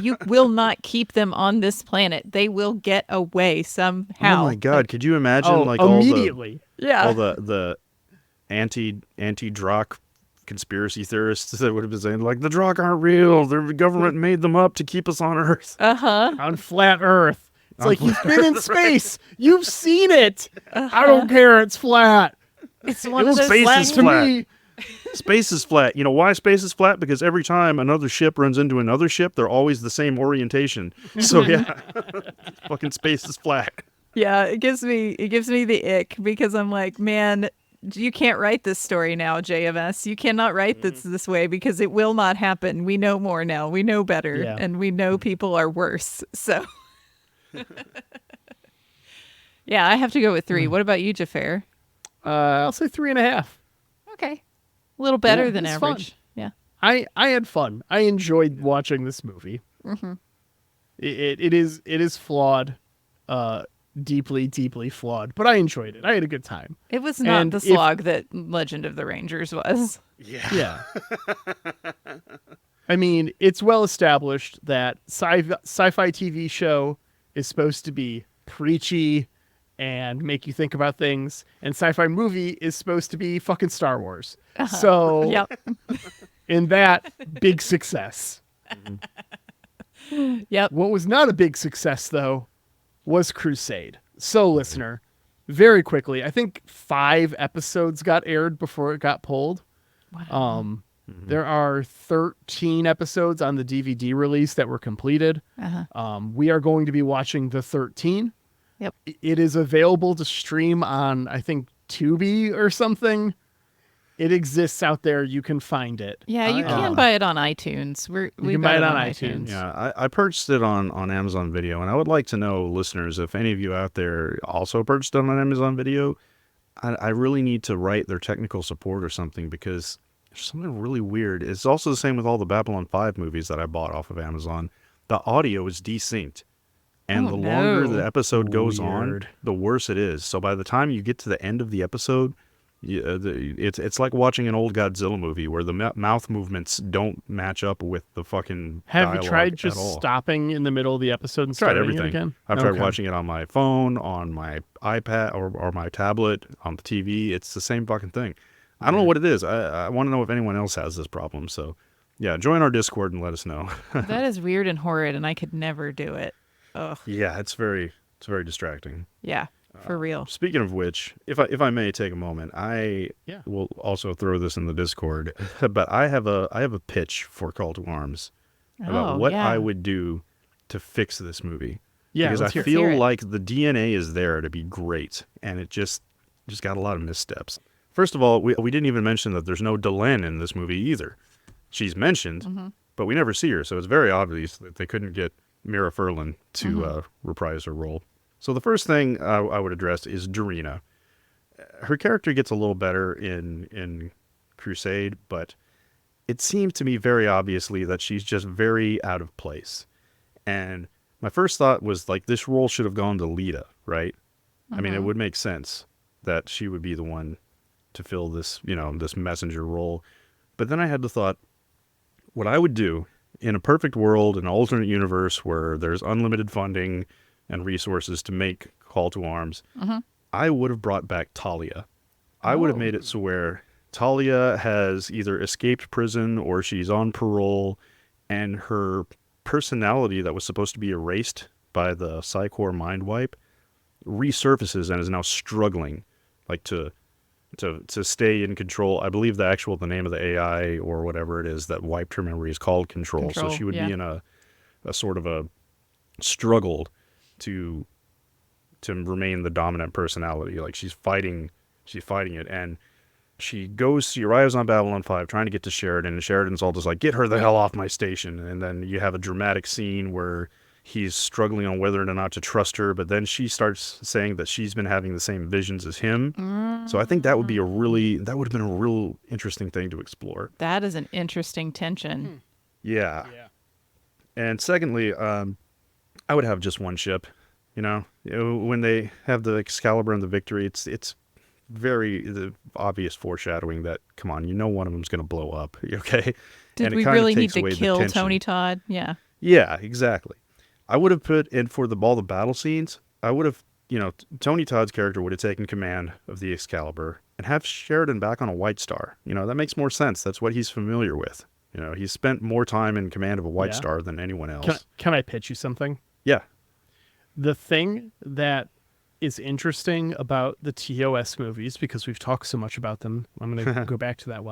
Speaker 1: You will not keep them on this planet. They will get away somehow.
Speaker 3: Oh my God, could you imagine
Speaker 2: Oh,
Speaker 3: like
Speaker 2: immediately.
Speaker 1: Yeah.
Speaker 3: all the anti-Drakh conspiracy theorists that would have been saying like the Drakh aren't real. The government made them up to keep us on Earth.
Speaker 2: On flat Earth. It's like, you've
Speaker 3: flat
Speaker 2: been in space. You've seen it. I don't care. It's flat.
Speaker 1: It's one
Speaker 2: It
Speaker 1: of
Speaker 2: was
Speaker 1: those
Speaker 3: space
Speaker 2: flat
Speaker 3: is
Speaker 2: to
Speaker 3: flat.
Speaker 2: me.
Speaker 3: Space is flat. You know why space is flat? Because every time another ship runs into another ship, they're always the same orientation. So yeah, fucking space is flat.
Speaker 1: Yeah, it gives me the ick because I'm like, man, you can't write this story now, JMS. You cannot write this way because it will not happen. We know more now. We know better,
Speaker 2: Yeah.
Speaker 1: and we know people are worse. So, yeah, I have to go with 3. What about you, Jafar?
Speaker 2: I'll say 3.5.
Speaker 1: Okay, a little better
Speaker 2: Yeah,
Speaker 1: than
Speaker 2: it's fun.
Speaker 1: average. Yeah.
Speaker 2: I had fun. I enjoyed watching this movie.
Speaker 1: Mm-hmm.
Speaker 2: It is flawed, deeply flawed, but I enjoyed it. I had a good time.
Speaker 1: It was not
Speaker 2: And
Speaker 1: the
Speaker 2: if-
Speaker 1: slog that Legend of the Rangers was.
Speaker 2: Yeah. I mean, it's well established that sci-fi TV show is supposed to be preachy and make you think about things, and sci-fi movie is supposed to be fucking Star Wars. So,
Speaker 1: Yep.
Speaker 2: in that, big success.
Speaker 1: Yep.
Speaker 2: What was not a big success, though, was Crusade. So, listener, very quickly, I think 5 episodes got aired before it got pulled.
Speaker 1: Wow.
Speaker 2: There are 13 episodes on the DVD release that were completed. We are going to be watching the 13.
Speaker 1: Yep.
Speaker 2: It is available to stream on, I think, Tubi or something. It exists out there. You can find it.
Speaker 1: Yeah, you can buy it on iTunes. We
Speaker 2: can
Speaker 1: got
Speaker 2: buy it on iTunes.
Speaker 3: Yeah, I purchased it on Amazon Video, and I would like to know, listeners, if any of you out there also purchased it on Amazon Video, I really need to write their technical support or something, because there's something really weird. It's also the same with all the Babylon 5 movies that I bought off of Amazon. The audio is desynced. And
Speaker 1: Oh,
Speaker 3: the longer
Speaker 1: no.
Speaker 3: the episode goes on,
Speaker 2: Weird.
Speaker 3: the worse it is. So by the time you get to the end of the episode, it's like watching an old Godzilla movie where the mouth movements don't match up with the fucking
Speaker 2: Have you
Speaker 3: dialogue
Speaker 2: tried
Speaker 3: at
Speaker 2: just
Speaker 3: all.
Speaker 2: stopping in the middle of the episode and
Speaker 3: Tried
Speaker 2: starting
Speaker 3: everything.
Speaker 2: it again?
Speaker 3: I've tried
Speaker 2: Okay.
Speaker 3: watching it on my phone, on my iPad, or my tablet, on the TV. It's the same fucking thing. I don't know what it is. I want to know if anyone else has this problem. So, yeah, join our Discord and let us know.
Speaker 1: That is weird and horrid, and I could never do it. Ugh.
Speaker 3: Yeah, it's very distracting.
Speaker 1: Yeah, for real.
Speaker 3: Speaking of which, if I may take a moment, I will also throw this in the Discord. But I have a pitch for Call to Arms about what I would do to fix this movie.
Speaker 2: Yeah,
Speaker 3: because
Speaker 2: let's
Speaker 3: I
Speaker 2: hear it.
Speaker 3: feel
Speaker 1: Hear it.
Speaker 3: like the DNA is there to be great, and it just got a lot of missteps. First of all, we didn't even mention that there's no Delenn in this movie either. She's mentioned, but we never see her, so it's very obvious that they couldn't get Mira Furlan to reprise her role. So the first thing I would address is Darina. Her character gets a little better in Crusade, but it seemed to me very obviously that she's just very out of place. And my first thought was, like, this role should have gone to Lita, right? I mean, it would make sense that she would be the one to fill this, this messenger role. But then I had the thought, what I would do in a perfect world, an alternate universe where there's unlimited funding and resources to make Call to Arms, I would have brought back Talia. I would have made it so where Talia has either escaped prison or she's on parole, and her personality that was supposed to be erased by the Psy-Core mind wipe resurfaces and is now struggling, like, to stay in control. I believe the name of the AI or whatever it is that wiped her memory is called Control. So she would be in a sort of a struggle to remain the dominant personality. Like, she's fighting it, and she arrives on Babylon 5 trying to get to Sheridan, and Sheridan's all just like, get her the hell off my station. And then you have a dramatic scene where he's struggling on whether or not to trust her, but then she starts saying that she's been having the same visions as him. So I think that would have been a real interesting thing to explore.
Speaker 1: That is an interesting tension.
Speaker 3: Yeah. And secondly, I would have just one ship. When they have the Excalibur and the Victory, it's very the obvious foreshadowing that, come on, one of them's going to blow up. Okay.
Speaker 1: Did
Speaker 3: And it
Speaker 1: we
Speaker 3: kinda
Speaker 1: really need
Speaker 3: takes
Speaker 1: to
Speaker 3: away the
Speaker 1: kill
Speaker 3: tension.
Speaker 1: Tony Todd? Yeah.
Speaker 3: Yeah, exactly. I would have put in for all the battle scenes. I would have, Tony Todd's character would have taken command of the Excalibur and have Sheridan back on a White Star. That makes more sense. That's what he's familiar with. He's spent more time in command of a White Star than anyone else.
Speaker 2: Can I pitch you something?
Speaker 3: Yeah.
Speaker 2: The thing that is interesting about the TOS movies, because we've talked so much about them, I'm going to go back to that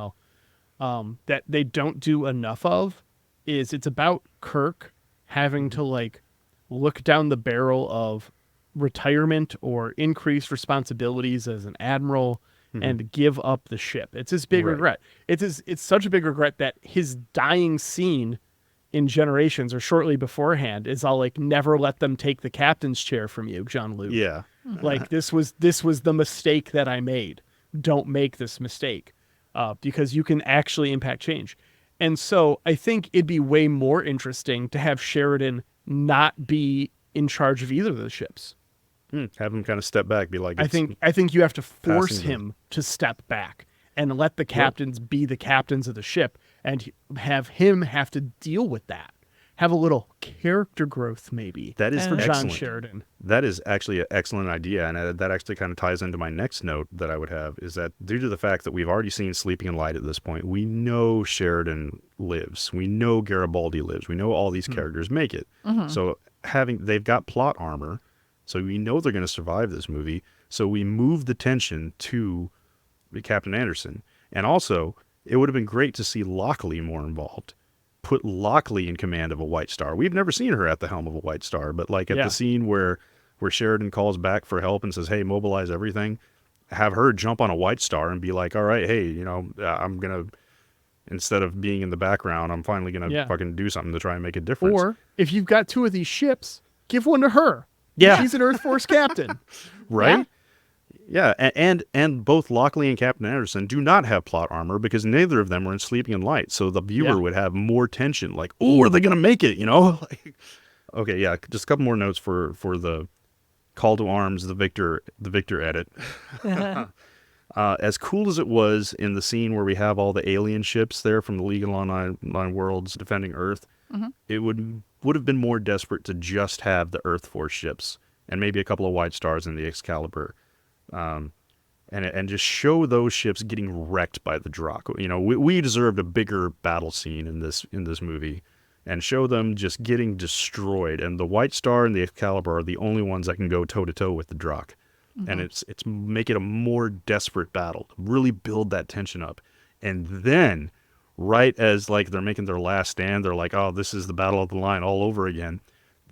Speaker 2: that they don't do enough of, is it's about Kirk having to, like, look down the barrel of retirement or increased responsibilities as an admiral and give up the ship. It's his big regret. It's such a big regret that his dying scene in Generations or shortly beforehand is all like, never let them take the captain's chair from you, Jean-Luc.
Speaker 3: Yeah.
Speaker 2: Like, this was the mistake that I made. Don't make this mistake, because you can actually impact change. And so I think it'd be way more interesting to have Sheridan not be in charge of either of the ships.
Speaker 3: Have him kind of step back, be like,
Speaker 2: I think you have to force
Speaker 3: passing the-
Speaker 2: him to step back and let the captains be the captains of the ship and have him have to deal with that. Have a little character growth, maybe.
Speaker 3: That is
Speaker 2: for John
Speaker 3: excellent.
Speaker 2: Sheridan.
Speaker 3: That is actually an excellent idea, and that actually kind of ties into my next note that I would have, is that due to the fact that we've already seen Sleeping in Light at this point, we know Sheridan lives. We know Garibaldi lives. We know all these characters make it. So they've got plot armor, so we know they're going to survive this movie. So we move the tension to Captain Anderson. And also, it would have been great to see Lockley more involved. Put Lockley in command of a White Star. We've never seen her at the helm of a White Star, but like at the scene where Sheridan calls back for help and says, hey, mobilize everything, have her jump on a White Star and be like, all right, hey, I'm going to, instead of being in the background, I'm finally going to fucking do something to try and make a difference.
Speaker 2: Or if you've got two of these ships, give one to her.
Speaker 3: Yeah.
Speaker 2: She's an Earth Force captain.
Speaker 3: Right? Yeah, and both Lockley and Captain Anderson do not have plot armor because neither of them are in Sleeping in Light. So the viewer would have more tension. Like, oh, are they going to make it? Like, okay, yeah. Just a couple more notes for the call to arms, the Victor edit. As cool as it was in the scene where we have all the alien ships there from the League of Online Worlds defending Earth, it would have been more desperate to just have the Earth Force ships and maybe a couple of White Stars in the Excalibur. And just show those ships getting wrecked by the Drakh. We deserved a bigger battle scene in this movie, and show them just getting destroyed. And the White Star and the Excalibur are the only ones that can go toe to toe with the Drakh. And it's make it a more desperate battle, really build that tension up. And then, right as like they're making their last stand, they're like, oh, this is the battle of the line all over again.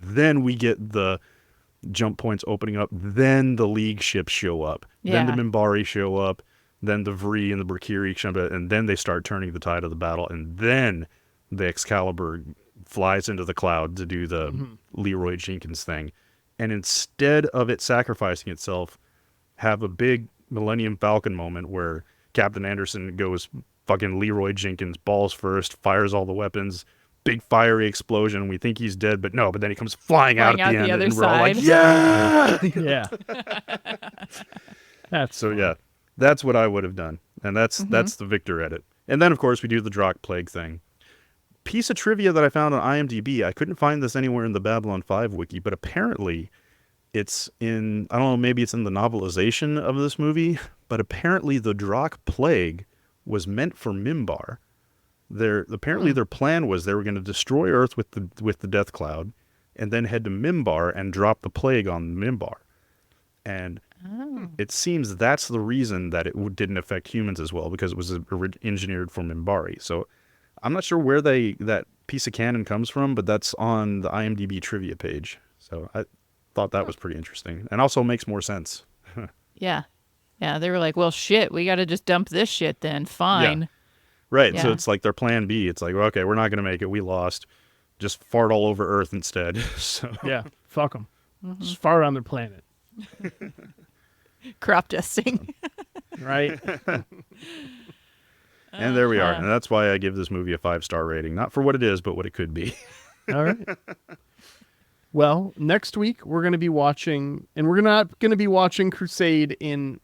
Speaker 3: Then we get the jump points opening up, then the League ships show up, then the Minbari show up, then the Vree and the Brakiri show up, and then they start turning the tide of the battle, and then the Excalibur flies into the cloud to do the Leroy Jenkins thing. And instead of it sacrificing itself, have a big Millennium Falcon moment where Captain Anderson goes fucking Leroy Jenkins, balls first, fires all the weapons, big fiery explosion. We think he's dead, but no. But then he comes flying out at the end, and we're all like, "Yeah,
Speaker 2: Yeah."
Speaker 3: That's what I would have done, and that's the Victor edit. And then of course we do the Drakh Plague thing. Piece of trivia that I found on IMDb. I couldn't find this anywhere in the Babylon 5 wiki, but apparently it's in, I don't know, maybe it's in the novelization of this movie, but apparently the Drakh Plague was meant for Minbar. Apparently their plan was they were going to destroy Earth with the Death Cloud, and then head to Minbar and drop the plague on Minbar. And it seems that's the reason that it didn't affect humans as well, because it was engineered for Minbari. So I'm not sure where that piece of canon comes from, but that's on the IMDb trivia page. So I thought that was pretty interesting, and also makes more sense.
Speaker 1: Yeah. They were like, well, shit, we got to just dump this shit then. Fine.
Speaker 3: Yeah. Right,
Speaker 1: Yeah.
Speaker 3: so it's like their plan B. It's like, well, okay, we're not going to make it. We lost. Just fart all over Earth instead. So
Speaker 2: Yeah, fuck them. Just far on their planet,
Speaker 1: Crop dusting.
Speaker 2: right?
Speaker 3: And there we are. And that's why I give this movie a 5-star rating. Not for what it is, but what it could be.
Speaker 2: All right. Well, next week we're going to be watching, and we're not going to be watching Crusade in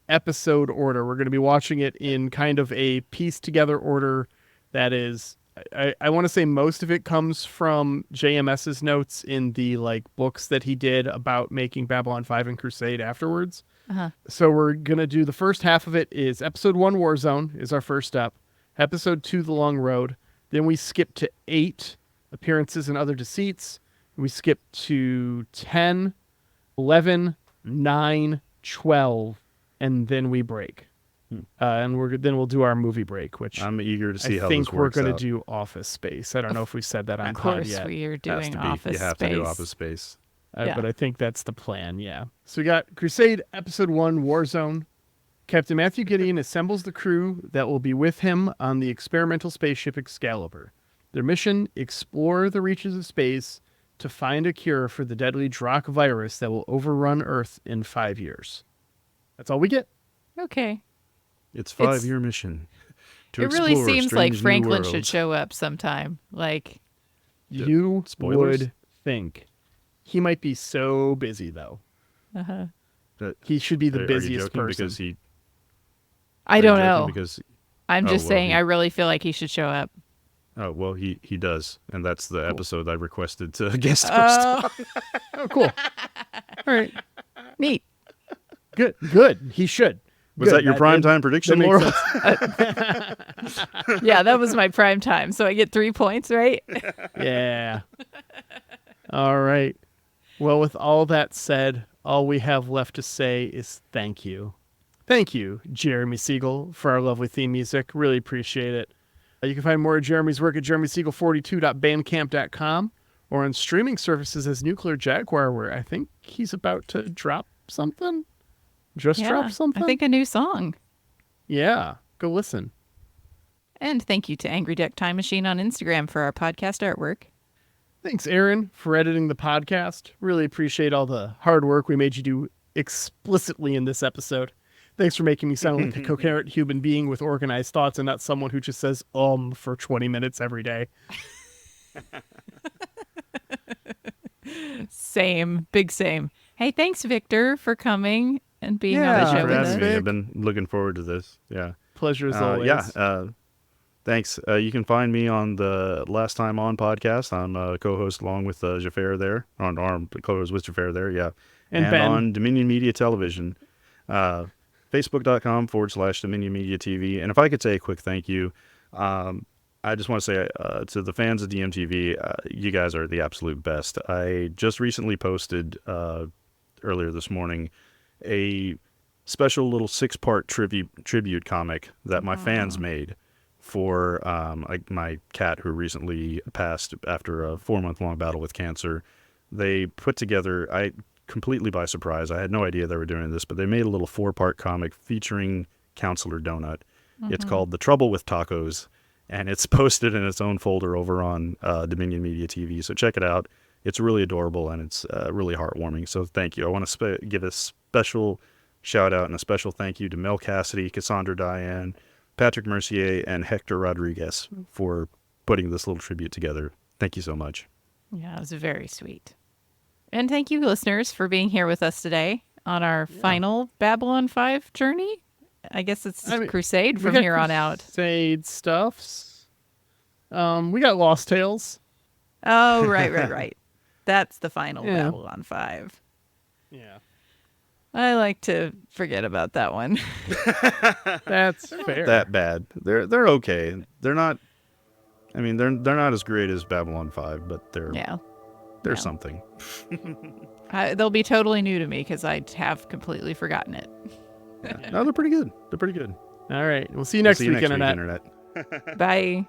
Speaker 2: episode order. We're going to be watching it in kind of a pieced together order that is, I want to say most of it comes from JMS's notes in the books that he did about making Babylon 5 and Crusade afterwards. So we're going to do the first half of it is episode 1 Warzone is our first step. Episode 2 The Long Road. Then we skip to 8 Appearances and Other Deceits. We skip to 10, 11, 9, 12. And then we break, and we'll do our movie break, which
Speaker 3: I'm eager to see
Speaker 2: I
Speaker 3: how
Speaker 2: think
Speaker 3: this
Speaker 2: we're
Speaker 3: works
Speaker 2: going to
Speaker 3: out.
Speaker 2: do Office Space. I don't know if we said that on
Speaker 1: Of
Speaker 2: pod
Speaker 1: course,
Speaker 2: yet,
Speaker 1: we are
Speaker 3: Has
Speaker 1: doing
Speaker 3: to be.
Speaker 1: Office
Speaker 3: You have
Speaker 1: Space.
Speaker 3: to do Office Space.
Speaker 1: Yeah.
Speaker 2: but I think that's the plan. Yeah. So we got Crusade Episode 1 Warzone. Captain Matthew Gideon assembles the crew that will be with him on the experimental spaceship Excalibur. Their mission: explore the reaches of space to find a cure for the deadly Drakh virus that will overrun Earth in 5 years. That's all we get.
Speaker 1: Okay.
Speaker 3: It's 5-year mission. To
Speaker 1: It really
Speaker 3: explore
Speaker 1: seems
Speaker 3: strange
Speaker 1: like
Speaker 3: new
Speaker 1: Franklin should
Speaker 3: worlds.
Speaker 1: show up sometime. Like,
Speaker 2: You
Speaker 3: Spoilers?
Speaker 2: would think. He might be so busy, though.
Speaker 3: That-
Speaker 2: He should be the
Speaker 3: are you
Speaker 2: busiest
Speaker 3: joking
Speaker 2: person.
Speaker 3: because he?
Speaker 1: I
Speaker 3: are you
Speaker 1: don't
Speaker 3: joking
Speaker 1: know.
Speaker 3: Because
Speaker 1: I'm
Speaker 3: Oh,
Speaker 1: just
Speaker 3: well,
Speaker 1: saying
Speaker 3: he-
Speaker 1: I really feel like he should show up.
Speaker 3: oh well, he does, and that's the episode I requested to guest host.
Speaker 2: Oh, cool. All right.
Speaker 1: Neat.
Speaker 2: Good. He should.
Speaker 3: Was
Speaker 2: Good.
Speaker 3: that your primetime prediction,
Speaker 2: makes
Speaker 3: Laura?
Speaker 2: sense.
Speaker 1: Yeah, that was my prime time. So I get 3 points, right?
Speaker 2: Yeah. All right. Well, with all that said, all we have left to say is thank you. Thank you, Jeremy Siegel, for our lovely theme music. Really appreciate it. You can find more of Jeremy's work at jeremysiegel42.bandcamp.com or on streaming services as Nuclear Jaguar, where I think he's about to drop something. Drop something?
Speaker 1: I think a new song.
Speaker 2: Yeah. Go listen.
Speaker 1: And thank you to Angry Duck Time Machine on Instagram for our podcast artwork.
Speaker 2: Thanks, Aaron, for editing the podcast. Really appreciate all the hard work we made you do explicitly in this episode. Thanks for making me sound like a coherent human being with organized thoughts and not someone who just says for 20 minutes every day.
Speaker 1: Same. Big same. Hey, thanks, Victor, for coming and being on
Speaker 2: Yeah,
Speaker 1: the
Speaker 3: Thank you
Speaker 1: show
Speaker 3: for
Speaker 1: with us.
Speaker 3: having me.
Speaker 2: Vic.
Speaker 3: I've been looking forward to this. Yeah.
Speaker 2: Pleasure as always.
Speaker 3: Thanks. You can find me on the Last Time On podcast. I'm a co-host along with Xhafer there. I'm co-host with Xhafer there, yeah.
Speaker 2: And Ben.
Speaker 3: on Dominion Media Television, Facebook.com/Dominion Media TV. And if I could say a quick thank you, I just want to say to the fans of DMTV, you guys are the absolute best. I just recently posted earlier this morning a special little 6-part tribute comic that my fans made for my cat who recently passed after a 4-month-long battle with cancer. They put together, completely by surprise, I had no idea they were doing this, but they made a little 4-part comic featuring Counselor Donut. It's called The Trouble with Tacos, and it's posted in its own folder over on Dominion Media TV. So check it out. It's really adorable, and it's really heartwarming. So thank you. I want to give a special shout out and a special thank you to Mel Cassidy, Cassandra Diane, Patrick Mercier, and Hector Rodriguez for putting this little tribute together. Thank you so much.
Speaker 1: Yeah, it was very sweet. And thank you, listeners, for being here with us today on our final Babylon 5 journey. I guess it's Crusade from here on out.
Speaker 2: Crusade stuffs. We got Lost Tales.
Speaker 1: Oh, right. That's the final
Speaker 2: Yeah.
Speaker 1: Babylon 5.
Speaker 2: Yeah.
Speaker 1: I like to forget about that one.
Speaker 2: That's fair.
Speaker 3: That bad. They're okay. They're not. I mean, they're not as great as Babylon 5, but they're
Speaker 1: Yeah.
Speaker 3: something.
Speaker 1: They'll be totally new to me because I have completely forgotten it.
Speaker 3: No, they're pretty good. They're pretty good.
Speaker 2: All right. We'll see you next week, Internet.
Speaker 3: Internet.
Speaker 1: Bye.